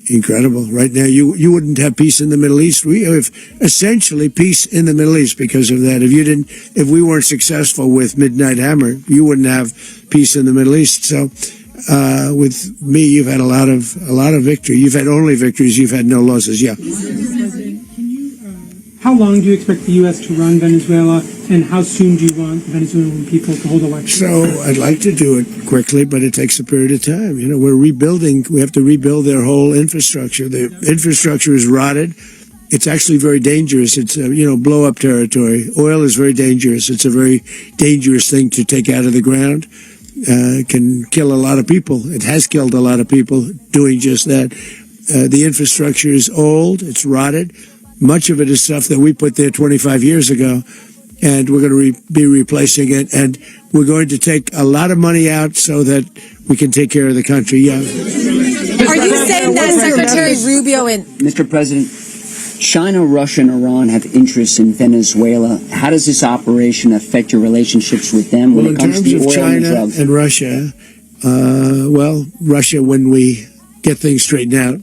incredible. Right now, you wouldn't have peace in the Middle East. We have essentially peace in the Middle East because of that. If we weren't successful with Midnight Hammer, you wouldn't have peace in the Middle East. So, with me, you've had a lot of victory. You've had only victories. You've had no losses. Yeah. How long do you expect the U.S. to run Venezuela, and how soon do you want the Venezuelan people to hold elections? So I'd like to do it quickly, but it takes a period of time. You know, we're rebuilding. We have to rebuild their whole infrastructure. The infrastructure is rotted. It's actually very dangerous. It's blow-up territory. Oil is very dangerous. It's a very dangerous thing to take out of the ground. Can kill a lot of people. It has killed a lot of people doing just that. The infrastructure is old. It's rotted. Much of it is stuff that we put there 25 years ago, and we're going to be replacing it, and we're going to take a lot of money out so that we can take care of the country. Yeah. Are you saying that Secretary Rubio and... Mr. President, China, Russia, and Iran have interests in Venezuela. How does this operation affect your relationships with them when it comes to oil and drugs? In terms of China and Russia, Russia when we get things straightened out.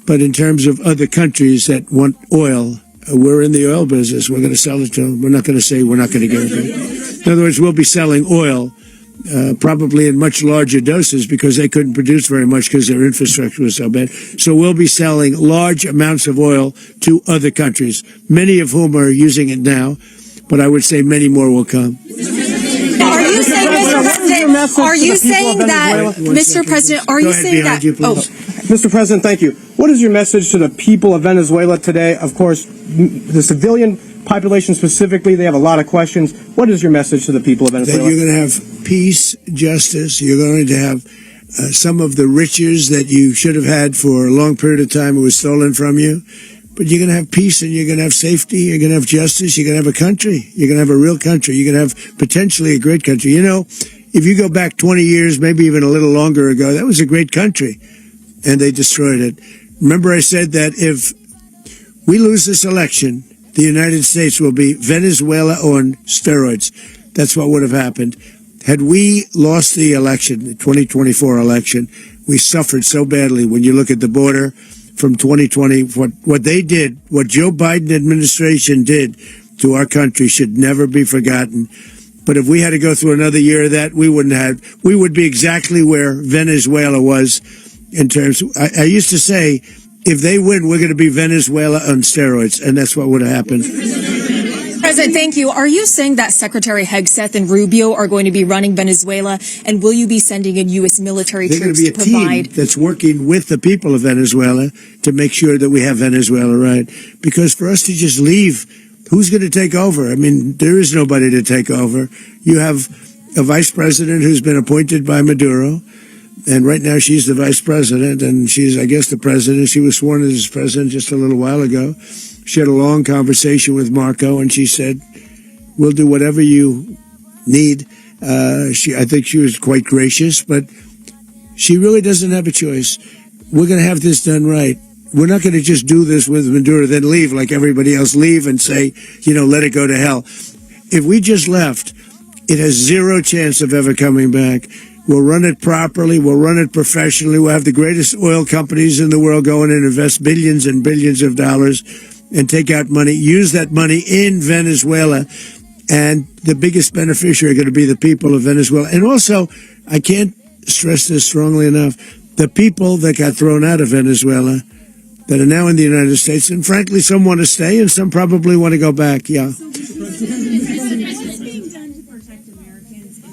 But in terms of other countries that want oil, we're in the oil business. We're going to sell it to them. We're not going to say we're not going to give it. In other words, we'll be selling oil probably in much larger doses because they couldn't produce very much because their infrastructure was so bad. So we'll be selling large amounts of oil to other countries, many of whom are using it now, but I would say many more will come. Are you saying, Mr. President, are you saying that... Mr. President, thank you. What is your message to the people of Venezuela today? Of course, the civilian population specifically, they have a lot of questions. What is your message to the people of Venezuela? That you're going to have peace, justice. You're going to have some of the riches that you should have had for a long period of time. It was stolen from you. But you're going to have peace, and you're going to have safety. You're going to have justice. You're going to have a country. You're going to have a real country. You're going to have potentially a great country. You know, if you go back 20 years, maybe even a little longer ago, that was a great country, and they destroyed it. Remember I said that if we lose this election, the United States will be Venezuela on steroids. That's what would have happened. Had we lost the election, the 2024 election, we suffered so badly. When you look at the border from 2020, what they did, what Joe Biden administration did to our country should never be forgotten. But if we had to go through another year of that, we would be exactly where Venezuela was in terms of, I used to say, if they win, we're going to be Venezuela on steroids, and that's what would have happened. President, thank you. Are you saying that Secretary Hegseth and Rubio are going to be running Venezuela, and will you be sending in U.S. military troops to provide? They're going to be a team that's working with the people of Venezuela to make sure that we have Venezuela right. Because for us to just leave, who's going to take over? I mean, there is nobody to take over. You have a vice president who's been appointed by Maduro, and right now she's the vice president, and she's, I guess, the president. She was sworn in as president just a little while ago. She had a long conversation with Marco, and she said, we'll do whatever you need. I think she was quite gracious, but she really doesn't have a choice. We're going to have this done right. We're not going to just do this with Maduro, then leave like everybody else, leave and say, let it go to hell. If we just left, it has zero chance of ever coming back. We'll run it properly. We'll run it professionally. We'll have the greatest oil companies in the world go in and invest billions and billions of dollars and take out money, use that money in Venezuela. And the biggest beneficiary are going to be the people of Venezuela. And also, I can't stress this strongly enough, the people that got thrown out of Venezuela that are now in the United States, and frankly, some want to stay and some probably want to go back, yeah.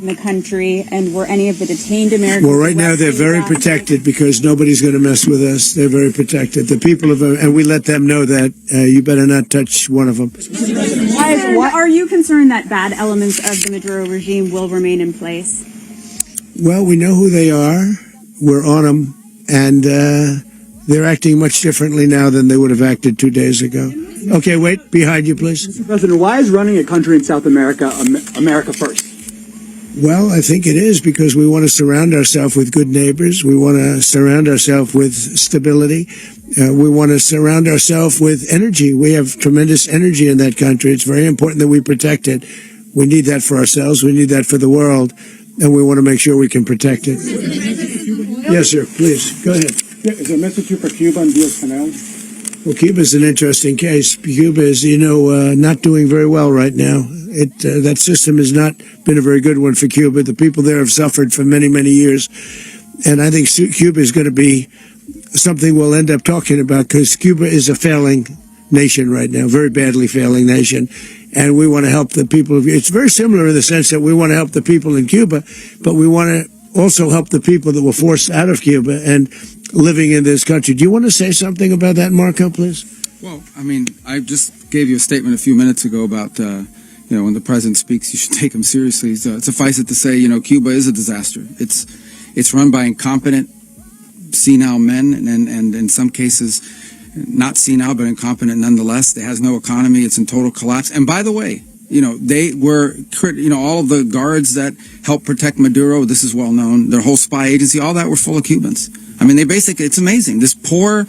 In the country, and were any of the detained Americans? Well, right now they're very protected because nobody's going to mess with us. They're very protected. The people of, and we let them know that you better not touch one of them. Are you concerned that bad elements of the Maduro regime will remain in place? Well, we know who they are. We're on them, and they're acting much differently now than they would have acted 2 days ago. Okay, wait, behind you, please. Mr. President, why is running a country in South America America first? Well, I think it is because we want to surround ourselves with good neighbors. We want to surround ourselves with stability. We want to surround ourselves with energy. We have tremendous energy in that country. It's very important that we protect it. We need that for ourselves. We need that for the world. And we want to make sure we can protect it. Yes, sir. Please, go ahead. Is there a message here for Cuba and Diaz-Canel? Well, Cuba's an interesting case. Cuba is, not doing very well right now. That system has not been a very good one for Cuba. The people there have suffered for many, many years. And I think Cuba is going to be something we'll end up talking about because Cuba is a failing nation right now, very badly failing nation. And we want to help the people. It's very similar in the sense that we want to help the people in Cuba, but we want to also help the people that were forced out of Cuba and living in this country. Do you want to say something about that, Marco, please? Well, I mean, I just gave you a statement a few minutes ago about, when the president speaks, you should take him seriously. So suffice it to say, Cuba is a disaster. It's run by incompetent, senile men, and in some cases, not senile, but incompetent nonetheless. It has no economy. It's in total collapse. And by the way, they were, all of the guards that helped protect Maduro, this is well known, their whole spy agency, all that were full of Cubans. I mean, it's amazing. This poor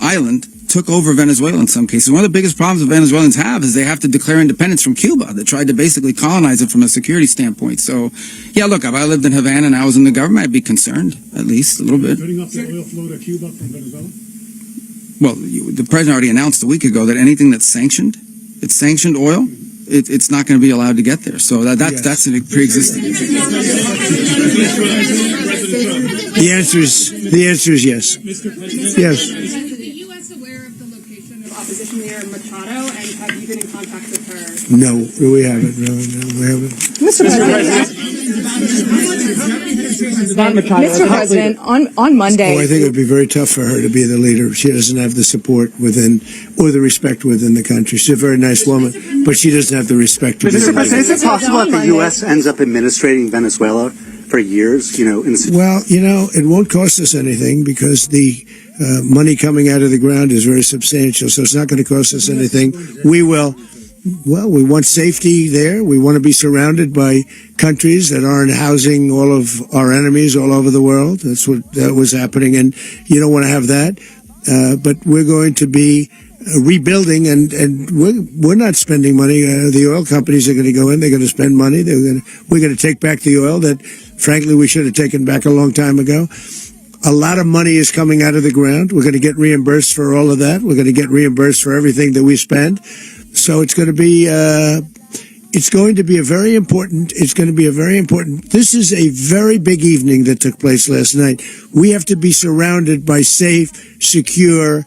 island took over Venezuela in some cases. One of the biggest problems the Venezuelans have is they have to declare independence from Cuba. They tried to basically colonize it from a security standpoint. So, yeah, look, if I lived in Havana and I was in the government, I'd be concerned, at least a little bit. Cutting off the oil flow to Cuba from Venezuela? Well, the president already announced a week ago that anything that's sanctioned oil, it's not going to be allowed to get there. So that's a pre-existing. The answer is yes. Mr. President? Yes. Is the U.S. aware of the location of opposition leader Machado, and have you been in contact with her? No, we haven't. No, we haven't. Mr. President, on Monday. I think it would be very tough for her to be the leader. She doesn't have the support within or the respect within the country. She's a very nice woman, but she doesn't have the respect. Mr. President, is it possible that the U.S. ends up administrating Venezuela for years? Well, it won't cost us anything because the money coming out of the ground is very substantial, so it's not going to cost us anything. We want safety there. We want to be surrounded by countries that aren't housing all of our enemies all over the world. That's what that was happening, and you don't want to have that. But we're going to be rebuilding, and we're not spending money. The oil companies are going to go in. They're going to spend money. We're going to take back the oil that, frankly, we should have taken back a long time ago. A lot of money is coming out of the ground. We're going to get reimbursed for all of that. We're going to get reimbursed for everything that we spend. So it's going to be a very important. This is a very big evening that took place last night. We have to be surrounded by safe, secure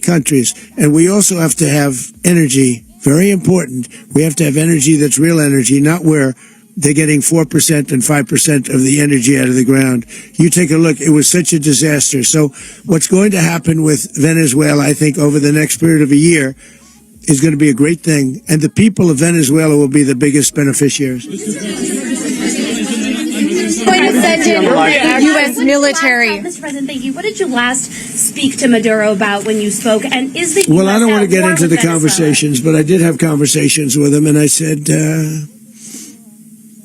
countries, and we also have to have energy. Very important. We have to have energy that's real energy, not where they're getting 4% and 5% of the energy out of the ground. You take a look. It was such a disaster. So what's going to happen with Venezuela, I think, over the next period of a year is going to be a great thing. And the people of Venezuela will be the biggest beneficiaries. U.S. military. Mr. President, thank you. What did you last speak to Maduro about when you spoke? And is the U.S. Well, I don't want to get into the conversations, but I did have conversations with him, and I said,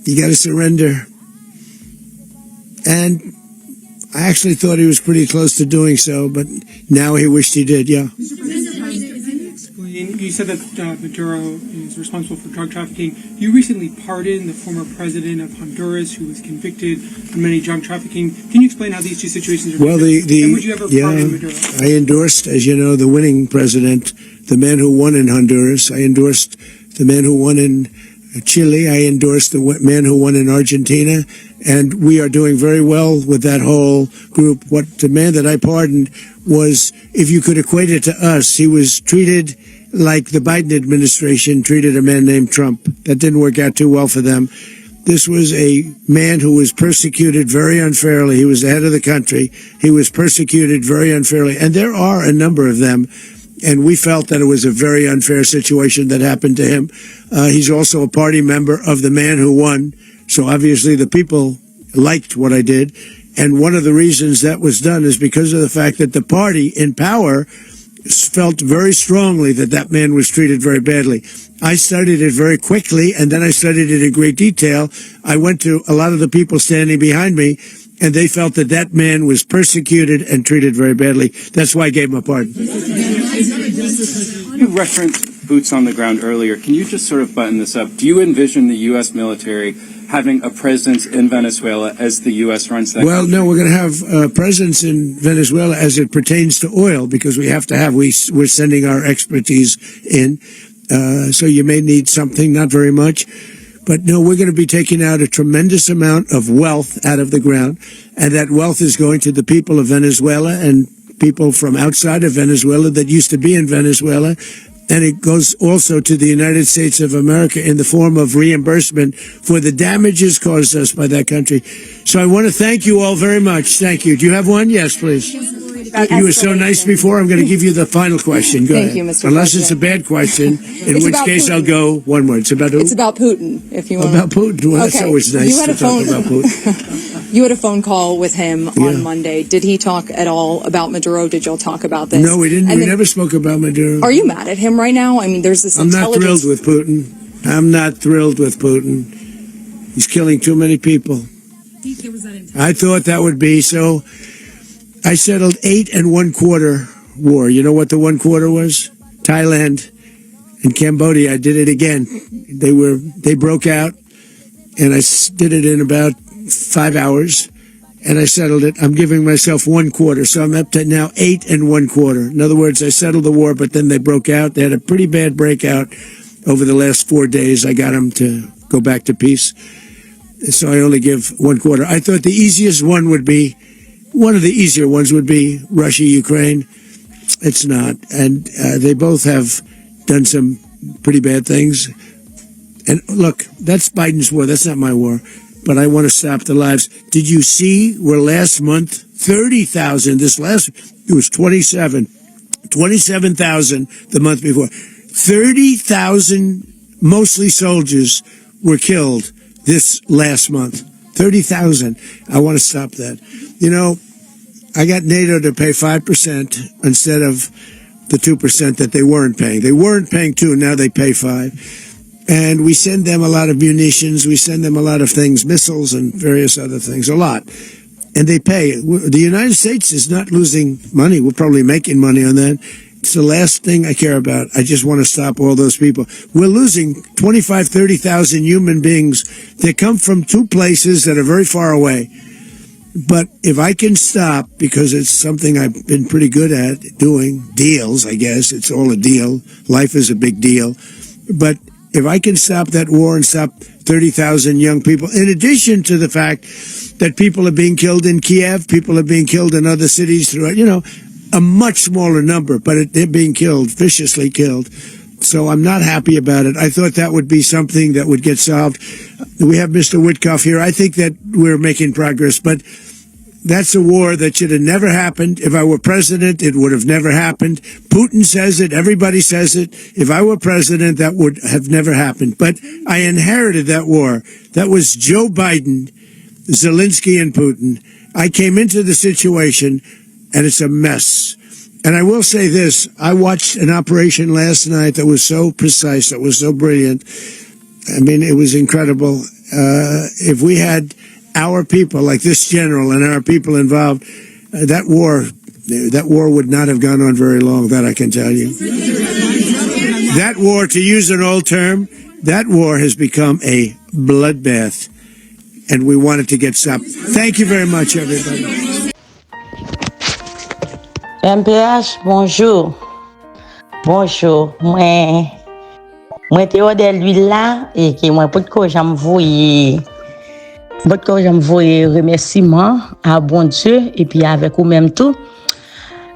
you got to surrender. And I actually thought he was pretty close to doing so, but now he wished he did, yeah. You said that Maduro is responsible for drug trafficking. You recently pardoned the former president of Honduras who was convicted on many drug trafficking. Can you explain how these two situations are different? And would you ever pardon Maduro? I endorsed, as you know, the winning president, the man who won in Honduras. I endorsed the man who won in Chile. I endorsed the man who won in Argentina. And we are doing very well with that whole group. What the man that I pardoned was, if you could equate it to us, he was treated like the Biden administration treated a man named Trump. That didn't work out too well for them. This was a man who was persecuted very unfairly. He was the head of the country. He was persecuted very unfairly. And there are a number of them. And we felt that it was a very unfair situation that happened to him. He's also a party member of the man who won. So obviously the people liked what I did. And one of the reasons that was done is because of the fact that the party in power felt very strongly that that man was treated very badly. I studied it very quickly, and then I studied it in great detail. I went to a lot of the people standing behind me, and they felt that that man was persecuted and treated very badly. That's why I gave him a pardon. You referenced boots on the ground earlier. Can you just sort of button this up? Do you envision the U.S. military having a presence in Venezuela as the U.S. runs that Well, country? no, we're going to have a presence in Venezuela as it pertains to oil because we're sending our expertise in. So you may need something, not very much. But no, we're going to be taking out a tremendous amount of wealth out of the ground. And that wealth is going to the people of Venezuela and people from outside of Venezuela that used to be in Venezuela. And it goes also to the United States of America in the form of reimbursement for the damages caused us by that country. So I want to thank you all very much. Thank you. Do you have one? Yes, please. You were so nice before. I'm going to give you the final question. Go ahead. Thank you, Mr. Unless President. it's a bad question, in It's which about case Putin. I'll go one word. It's about who? It's about Putin, if you want. About Putin. Well, that's Okay. always You nice had to a talk phone- about Putin. You had a phone call with him Yeah. on Monday. Did he talk at all about Maduro? Did y'all talk about this? No, we didn't. And We then- never spoke about Maduro. Are you mad at him right now? I mean, there's this I'm not intelligence. thrilled with Putin. I'm not thrilled with Putin. He's killing too many people. I thought that would be so. I settled 8 1/4 war. You know what the 1/4 was? Thailand and Cambodia. I did it again. They broke out, and I did it in about 5 hours, and I settled it. I'm giving myself 1/4, so I'm up to now 8 1/4. In other words, I settled the war, but then they broke out. They had a pretty bad breakout over the last 4 days. I got them to go back to peace, so I only give 1/4. I thought the easiest one would be. One of the easier ones would be Russia, Ukraine. It's not. And they both have done some pretty bad things. And look, that's Biden's war. That's not my war. But I want to stop the lives. Did you see where last month, 30,000, it was 27,000 the month before. 30,000, mostly soldiers, were killed this last month. 30,000. I want to stop that. You know, I got NATO to pay 5% instead of the 2% that they weren't paying. They weren't paying 2, now they pay 5. And we send them a lot of munitions, we send them a lot of things, missiles and various other things, a lot. And they pay. The United States is not losing money. We're probably making money on that. It's the last thing I care about. I just want to stop all those people. We're losing 25, 30,000 human beings that come from 2 places that are very far away. But if I can stop, because it's something I've been pretty good at doing, deals, I guess. It's all a deal. Life is a big deal. But if I can stop that war and stop 30,000 young people, in addition to the fact that people are being killed in Kiev, people are being killed in other cities throughout, a much smaller number, but they're being killed, viciously killed. So I'm not happy about it. I thought that would be something that would get solved. We have Mr. Witkoff here. I think that we're making progress, but that's a war that should have never happened. If I were president, it would have never happened. Putin says it. Everybody says it. If I were president, that would have never happened. But I inherited that war. That was Joe Biden, Zelensky, and Putin. I came into the situation, and it's a mess. And I will say this, I watched an operation last night that was so precise, that was so brilliant. I mean, it was incredible. If we had our people, like this general and our people involved, that war would not have gone on very long, that I can tell you. That war, to use an old term, that war has become a bloodbath, and we want it to get stopped. Thank you very much, everybody. MPH, bonjour. Bonjour. Moi te ode l'huile là et que moi pour que j'aime voyer remerciement à bon Dieu et puis avec vous même tout.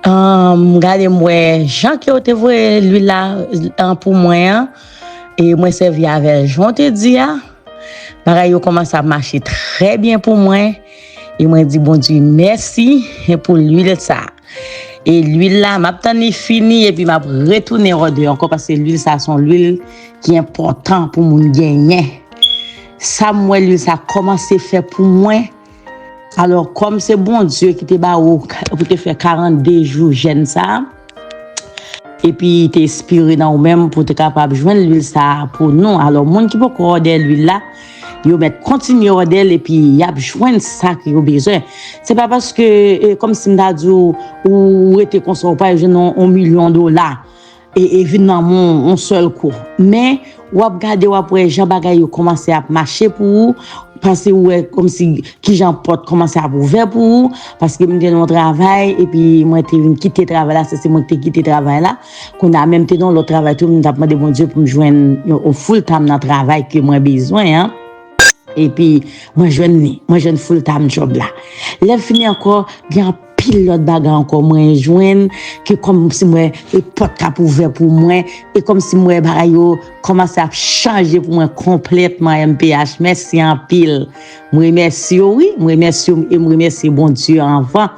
Regardez moi Jean qui te voyer l'huile là pour moi et moi servi avec Jean te dit pareil commence à marcher très bien pour moi et moi dit bon Dieu merci pour l'huile ça. Et l'huile là, m'a tani fini et puis m'a retourné rôder encore parce que l'huile ça son l'huile qui est important pour moun gagner. Ça moi l'huile ça commencé faire pour moi. Alors comme c'est bon Dieu qui te ba ou pour te faire 42 jours jeune ça. Et puis t'es inspiré dans ou même pour te capable joindre l'huile ça pour nous. Alors moun qui peut rôder l'huile là yo met continuer rodel et puis y a joindre ça qui a besoin. C'est pas parce que comme si m'da dit ou était consommé pas $1 million et vin dans mon seul coup. Mais ou ap gade ou après Jean bagay yo commencer à marcher pour vous parce que comme si qui Jean porte commencer à ouvert pour vous parce que m'était dans travail et puis moi t'ai quitter travail là, c'est moi qui t'ai quitté travail là qu'on a même été dans le travail tout m'a demandé bon Dieu pour me joindre au full time dans travail que moi besoin hein. Et puis moi jeune full time job là. Là fini encore bien pile l'autre bagarre encore moins joindre que comme si moi et porte cap ouvert pour moi et comme si moi bagayo commence à changer pour moi complètement MPH. Merci en pile. Moi remercie oui, moi remercie et moi remercie bon Dieu avant.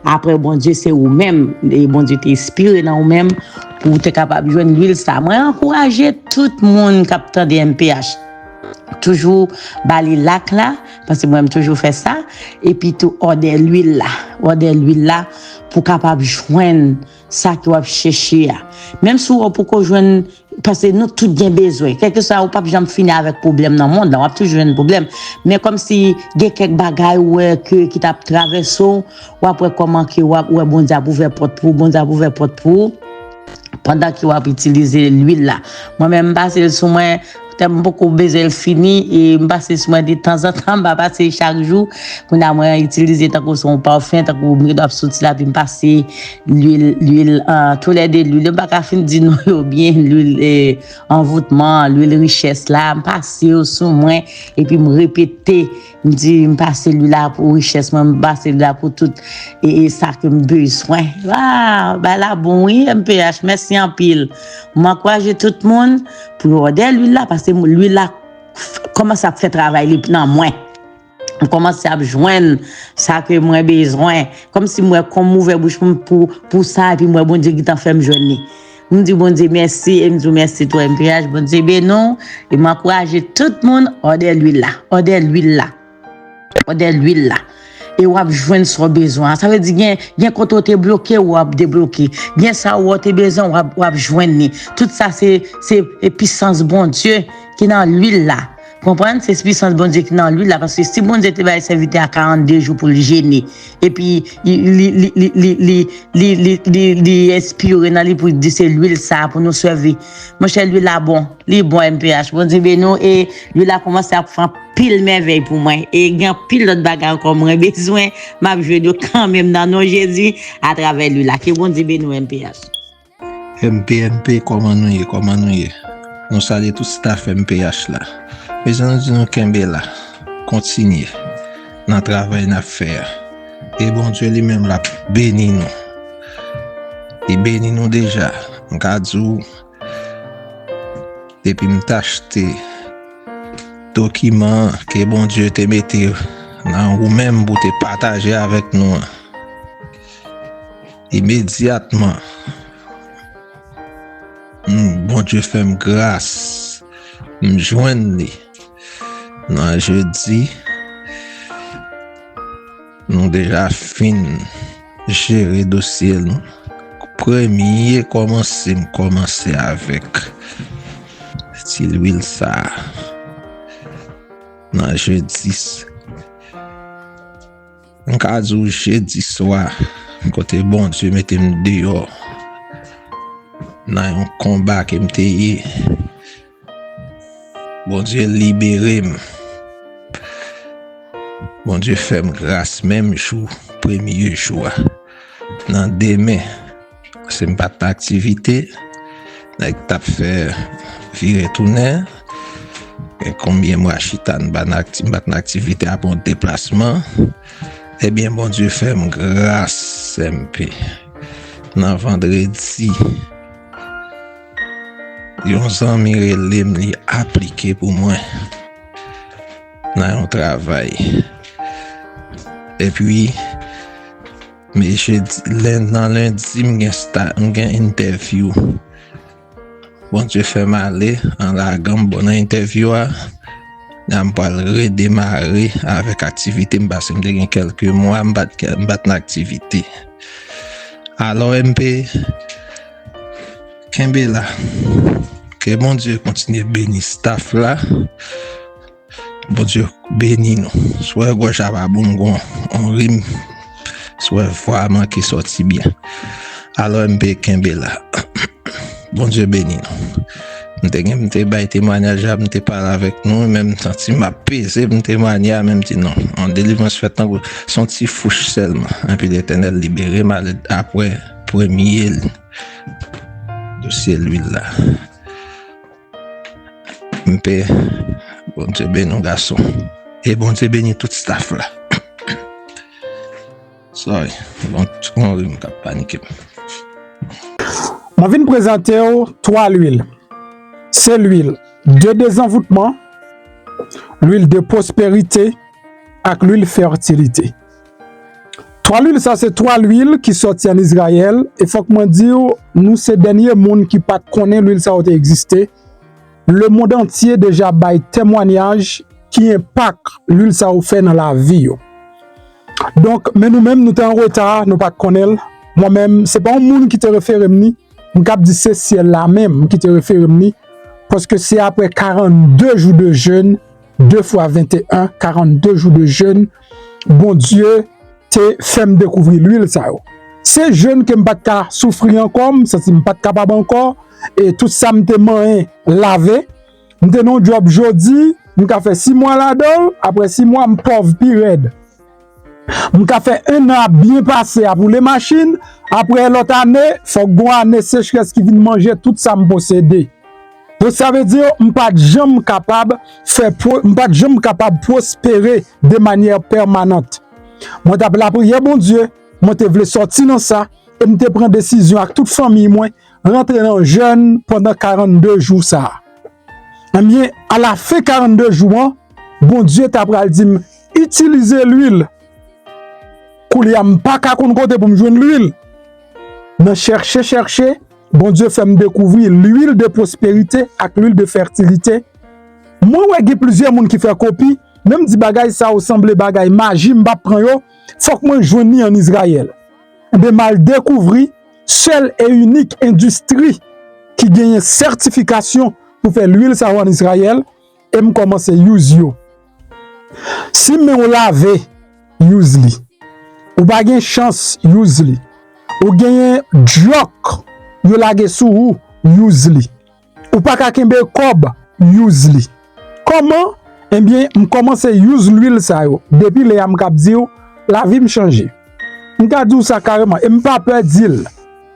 Après bon Dieu c'est vous même et bon Dieu t'inspire dans vous même pour être capable de joindre l'huile ça. Moi encourager tout le monde captant des MPH. Toujours bali lac là parce que moi j'aime toujours faire ça et puis tout order l'huile là pour capable joindre ça que vous chercher même si vous pour joindre parce que nous tout bien besoin quelque soit ou pas jamais finir avec problème dans le monde on a toujours un problème mais comme si il y a quelques bagages qui t'a traversé ou après comment que ou bon Dieu ouvert porte pour pendant qu'il va utiliser l'huile là moi même passer sur moi t'aime beaucoup baiser le fini et me passer sur moi de temps en temps me passer chaque jour pour moi utiliser tant que son parfum tant que me doit sortir là puis me passer l'huile tous les deux l'huile pas qu'à fin dire non bien l'huile envoûtement l'huile richesse là me passer sur moi et puis me répéter me dire me passer l'huile là pour richesse moi me passer là pour tout et ça que me besoin bah là bon oui MPH merci en pile m'encourager tout le monde pour order l'huile là parce que l'huile là commence à faire travail dans moi on commence à joindre ça que moi besoin comme si moi comme ouvert bouche pour ça et puis moi bon Dieu qui t'en fait me joindre me dit bon Dieu merci et me dit merci toi MPH bon Dieu ben non et m'encourager tout le monde order l'huile là et ou ap joindre son besoin ça veut dire bien quand on t'es bloqué ou ap débloqué bien ça ou t'es besoin ou ap joindre tout ça c'est puissance bon Dieu qui dans l'huile là comprendre c'est puissance bon Dieu qui dans l'huile là parce que si bon Dieu te va servir à 42 jours pour le gêner et puis il inspire dans lui pour dire c'est l'huile ça pour nous servir mon cher l'huile là bon MPH bon Dieu ben nous et l'huile là commence à faire pile merveille pour moi et il y a pile d'autres bagages comme moi besoin m'a jouer de quand même dans nos Jésus à travers lui là que bon Dieu ben nous MPH comment nous nous saluons tout staff MPH là mais nous disons Kanpe là continuer dans travail n'a faire et bon Dieu lui-même l'a béni nous il béni nous déjà m'kadou depuis m'acheter document que bon Dieu te mette dans ou même pour te partager avec nous immédiatement bon Dieu fait grâce me joindre non jeudi nous déjà fin gérer dossier nous premier commencer avec si l'huile ça non jeudi en cas où jeudi soir côté bon Dieu mettez-moi dehors dans un combat qui m'était bon Dieu libéré bon Dieu fait grâce même jour premier jour dans demain c'est pas d'activité avec t'a fait virer tourner et combien moi chitan ban activité à bon déplacement eh bien bon Dieu fait grâce MP dans vendredi yon zami relem li appliqué pour moi dans un travail et puis mais dans lundi m'gen interview bon Dieu fait m'aller en la gamme bonne interview on va redémarrer avec activité m'passe m'gen quelques mois m'bat l'activité alors MP Kanpe là que bon Dieu continue bénir staff là bon Dieu bénit nous soit gauche à bon on rime soit vraiment qui sorti bien alors MP Kanpe là bon Dieu béni nous. M'te bay témoignage, m'te parler avec nous, même senti m'a pesé, m'te témoigner, même dit non. En délivrance fait son petit fouche seulement. Et puis l'Éternel libéré mal après premier dossier l'huile là. M'pe bon Dieu béni nos garçons. Et bon Dieu béni tout staff là. Sorry, bon on m'a paniqué. Je viens présenter trois huiles. C'est l'huile de désenvoûtement, l'huile de prospérité et l'huile fertilité. Trois huiles, ça c'est trois huiles qui sortent en Israël. Et faut que moi dire, nous ces derniers monde qui pas connaît l'huile ça a existé. Le monde entier déjà bail témoignage qui impacte l'huile ça a fait dans la vie. Donc, mais nous-mêmes nous sommes en retard, nous pas connaître. Moi-même, c'est pas un monde qui te réfère ni. Je dis c'est ciel là même qui te réfère ni. Parce que c'est après 42 jours de jeûne, 2 fois 21, 42 jours de jeûne, bon Dieu te fait me découvrir l'huile ça. C'est jeûne que je ne peux pas souffrir encore, ça c'est pas capable encore, et tout ça me demande laver. Je suis non job jodi, je fait 6 mois là-dedans, après 6 mois, je suis pauvre, puis raide. Je fait 1 an bien passé pour les machines, après l'autre année, il faut que bon année sécheresse qui vient manger tout ça me posséder. Donc ça veut dire que je ne suis pas jamais capable de prospérer de manière permanente. Je t'appelle la prière, bon Dieu, je voulais sortir dans ça et je prends décision avec toute famille, rentrer dans le jeûne pendant 42 jours. Ça. Et bien, à la fin 42 jours, bon Dieu t'a dit, utilisez l'huile. Pour ne pas côté pour me joindre l'huile. Je chercher. Bon Dieu fait me découvrir l'huile de prospérité avec l'huile de fertilité. Moi, il y a plusieurs gens qui font copie. Même si bagay ça ressemble bagay magie, m'pa prend yo, faut que moi joigni en Israël. De mal découvrir seule et unique industrie qui gagne certification pour faire l'huile ça en Israël et me commencer use yo. Si me on lave, use li. Ou pas gagne chance, use li. Ou gagne joke yo lage sou use li. Ou pas ka kembe kob use li. Comment? Eh bien, je commence à use l'huile ça yo. Depuis les am k'ap di yo, la vie me changer. M'ka di ça carrément et m'pa peur dire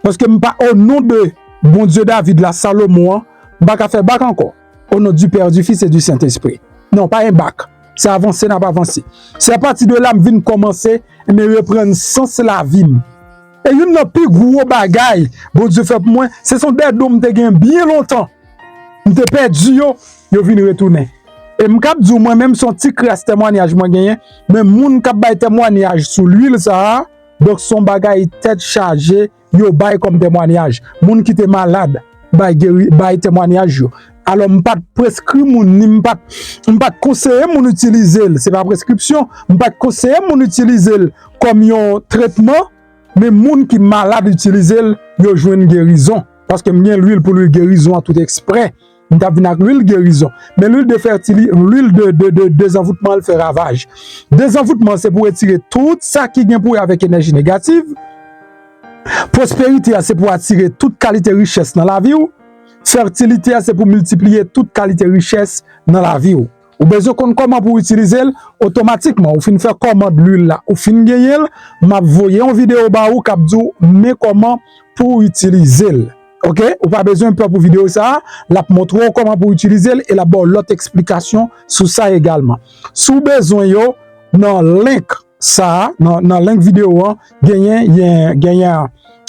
parce que m'pa au nom de bon Dieu David la Salomon, m'pa ka faire bac encore. Au nom du Père, du Fils et du Saint-Esprit. Non, pas un bac. C'est avancé, n'a pas avancé. C'est à partir de là m'vinn commencer et me reprendre sens la vie. Et une n'a plus gros bagay, bon Dieu fait pour moi, ce sont des dômes te gen bien longtemps. M'te perdu yo vinn retourner. Et m'kap di moi même son petit crasse témoignage moi gagné, mais moun k'ap bay témoignage sur l'huile ça, donc son bagay tête chargée, yo bay comme témoignage. Moun qui était malade, bay témoignage yo. Alors m'pas prescrit moun ni m'pas conseiller moun utiliser, c'est pas prescription, m'pas conseiller moun utiliser comme un traitement. Mais moun qui malade utiliser yo joine guérison parce que m'gen l'huile pour l'huile guérison à tout exprès m'ta vinn avec l'huile guérison mais l'huile de fertilité l'huile de désenvoûtement elle fait ravage. Désenvoûtement c'est pour retirer tout ça qui vient pour avec énergie négative. Prospérité c'est pour attirer toute qualité richesse dans la vie ou. Fertilité c'est pour multiplier toute qualité richesse dans la vie ou. Ou besoin qu'on comment pour utiliser automatiquement ou fin faire commande l'huile là ou fin gagner m'a voyé en vidéo ba ou k'ap di mais comment pour utiliser. OK, ou pas besoin pour vidéo ça, la montrer comment pour utiliser et la bon l'autre explication sur ça également. Sous besoin yo dans link ça dans link vidéo gagner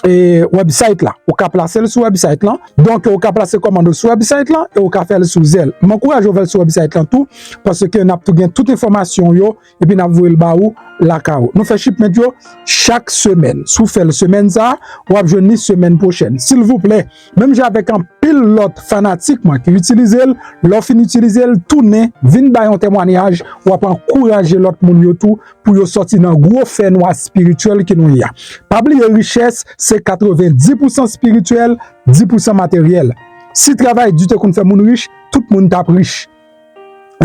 et website là, ou ka placer sur website là. Donc ou ka placer commande sur website là et ou ka faire sous zèle. M'encourage ou faire sur website là tout parce que n'a tout gain toute information yo et puis n'a voyer le ba ou la kao. Nous fait shipment yo chaque semaine. Sous fait le semaine ça, ou a joindre semaine prochaine. S'il vous plaît, même j'ai avec un pilote fanatique moi qui utilise l'offre utiliser tourner vinn ba un témoignage ou a encourager l'autre monde yo tout pour yo sortir dans gros fait noir spirituel qui nous y a. Pas oublier richesse c'est 90% spirituel, 10% matériel. Si travail du te qu'on fait moun riche, tout le monde tape riche.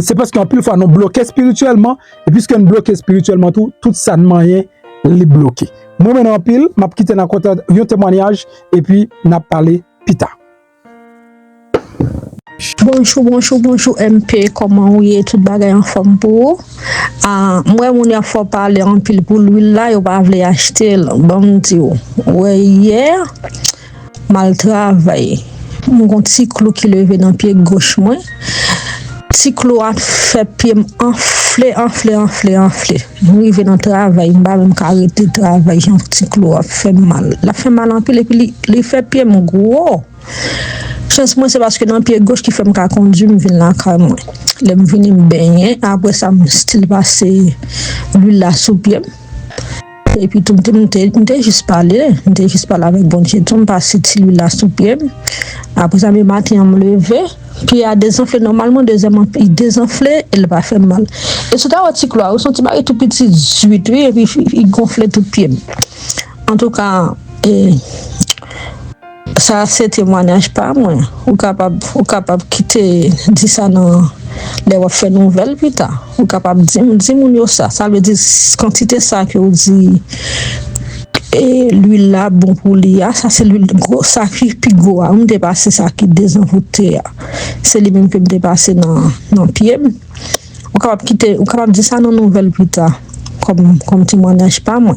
C'est parce qu'en pile fois nous bloqué spirituellement et puisque nous bloqué spirituellement tout ça ne moyen les bloquer. Moi maintenant en pile, m'a quitté dans un témoignage et puis n'a parlé pita. Bonjour, MP, comment vous êtes tout bagay en forme pour? Moi, mon a faut parler en pile pour l'huile là, yo pas vle acheter, bon dit ouais, hier, mal travaillé. Mon petit clou qui levé dans pied gauche moi. Petit clou a fait pied enflé. Arrivé dans le travail, je même arrêter le travail, un petit clou a fait mal. La fait mal en pile et puis il fait pied mon gros. Chance moi c'est parce que dans le pied gauche qui fait me conduire me vinn là quand moi. Je me vinn me baigner, après ça me style passer l'huile là sous pied. Et puis tout m'était juste parler avec bon Dieu, tout me passer l'huile là sous pied. Après ça me matin me lever. Puis il a désenflé normalement, deuxièmement, il désenflé, il va faire mal. Et c'est un petit clois, son petit mari tout petit 18 et puis il gonflait tout pied. En tout cas, ça c'est témoignage pas moi. Ou capable quitter dire ça dans les faire nouvelle plus tard. Ou capable dire mon ça. Ça veut dire quantité ça que vous dit et l'huile là bon pour lui ça c'est l'huile gros ça qui pigo on dépasse ça qui désenvoûté c'est lui même que me dépasser dans pied on capable quitter on capable dire ça dans nouvelle plus tard comme témoignage pas moi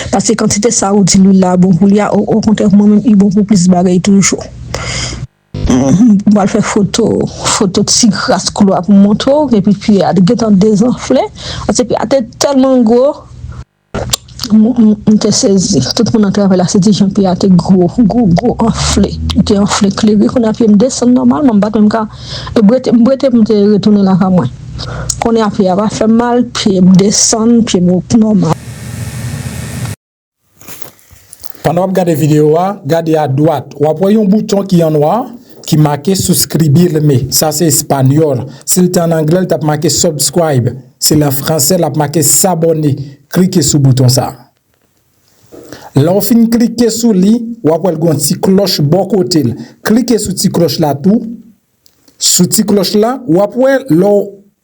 parce que quantité ça ou dit l'huile là bon pour lui au contraire moi même il bon pour plus bagaille toujours on va faire photo de si grasse couloir pour montrer et puis à des temps désenflé parce que a tellement gros on te Sezi tout le monde travaille là c'est des gens qui a été gros enflé clair qu'on a pu me descendre normalement pas même cas et brete me retourner là quand moi qu'on a pu avoir fait mal puis me descendre puis normal. Pendant que vous regardez la vidéo, regardez à droite, vous voyez un bouton qui est en noir qui marqué souscribir mais ça c'est espagnol. Si c'est en anglais, tu as marqué subscribe. C'est en français, tu marqué s'abonner. Cliquez sur le bouton ça. Là, on finit cliquer sur lui, ou après une petite cloche bon côté. Cliquez sur cette cloche là tout. Sur cette cloche là, ou après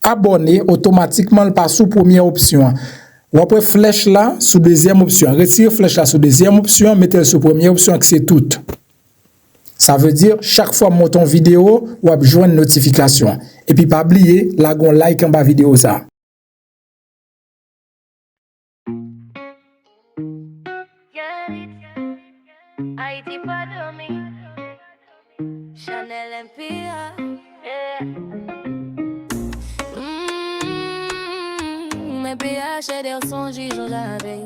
abonner automatiquement le passe sous première option. Ou après flèche là sur deuxième option. Retirez flèche là sur deuxième option, mettez sur première option que c'est tout. Ça veut dire chaque fois monte une vidéo, ou avez joindre une notification. Et puis pas oublier la gon like en bas vidéo ça. Chanel MPH, MPH et des songes j'avais.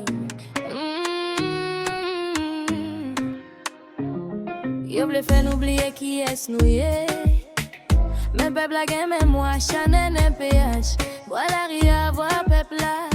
Yo voulais faire oublier qui est nous mais peuple la game et moi Chanel MPH. Voilà rien voir peuple là.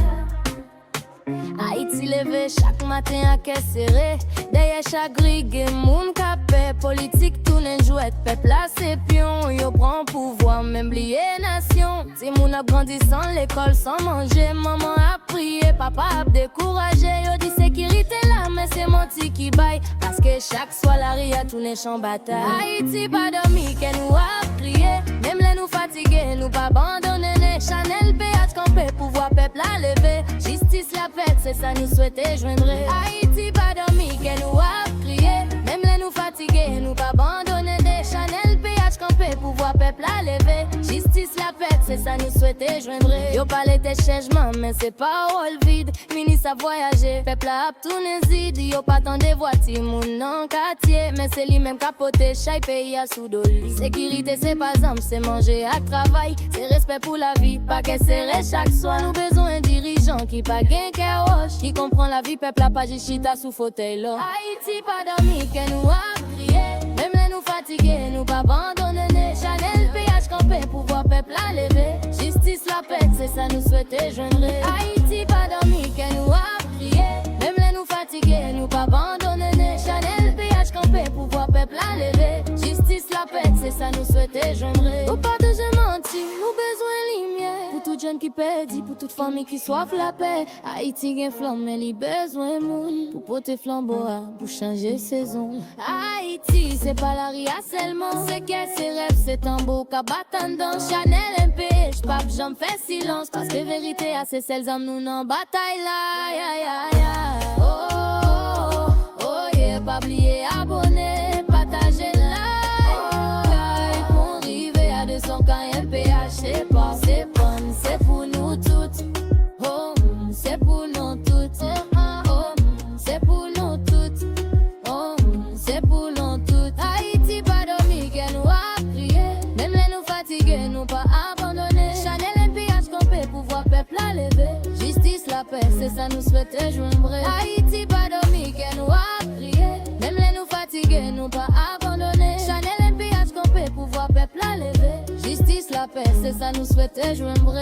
Haïti levé chaque matin à caisse serré. Derrière chaque grille, Moun, Kanpe, politique tourne jouette. Peuple là c'est pion, yo prend pouvoir, même lié nation. Si Moun a grandi sans l'école, sans manger, maman a prié, papa a découragé. Yo dit sécurité là, mais c'est menti qui baille. Parce que chaque soir la ria tourne champ bataille. Haïti pas dormi, qu'elle nous a crié. Même les nous fatigués, nous pas abandonner. Chanel MPH Kanpe, pouvoir peuple à lever. Justice la fête, c'est ça nous souhaiter joindre. Haïti pas dormi, qu'elle nous a crié. Même les nous fatigués, nous pas abandonner. Chanel MPH Kanpe, pouvoir peuple à lever. Justice la fête, c'est ça nous souhaiter joindre. Yo parlé de changement, mais c'est pas all vide. Ministre a voyagé, peuple a tourné zid. Yo pas tant de voitures, moun en quartier. Mais c'est lui-même capoté, chaque pays a sous doli. Sécurité c'est pas simple, c'est manger à travail. C'est respect pour la vie, pas qu'elle serré chaque soir. Nous besoin d'un dirigeant qui pas gain qu'elle roche. Qui comprend la vie, peuple a pas chita sous fauteuil là. Haïti pas dormi, qu'elle nous a crié. Même les nous fatigués, nous pas abandonner. Chanel MPH Kanpe, pouvoir peuple à lever. Justice la paix, c'est ça nous souhaiter joindre. Haïti pas dormi, qu'elle nous a crié. Même les nous fatigués, nous pas abandonner. Chanel MPH Kanpe, pouvoir peuple à lever. Justice la paix, c'est ça nous souhaiter joindre. Faut pas de menti, nous besoin lumière. Pour tout jeune qui perdit, pour toute famille qui soif la paix. Haïti gen flamme, mais li besoin moun. Pour porter flambeau, pour changer saison. Haïti, c'est pas la ria seulement. C'est qu'elle ses rêves, c'est tambour qu'à battre dans. Chanel MPH, pape, j'en fais silence. Parce que vérité, c'est celles âmes nous n'en bataille là. Ya, ya, ya. Oh, yeah, pas oublier abonner, partager like. paix, c'est ça nous souhaiter joindre. Haïti pas dormi, qu'elle nous a prié. Même les nous fatigués, nous pas abandonner. Chanel MPH Kanpe, pouvoir peuple à lever. Justice, la paix, c'est ça nous souhaiter joindre.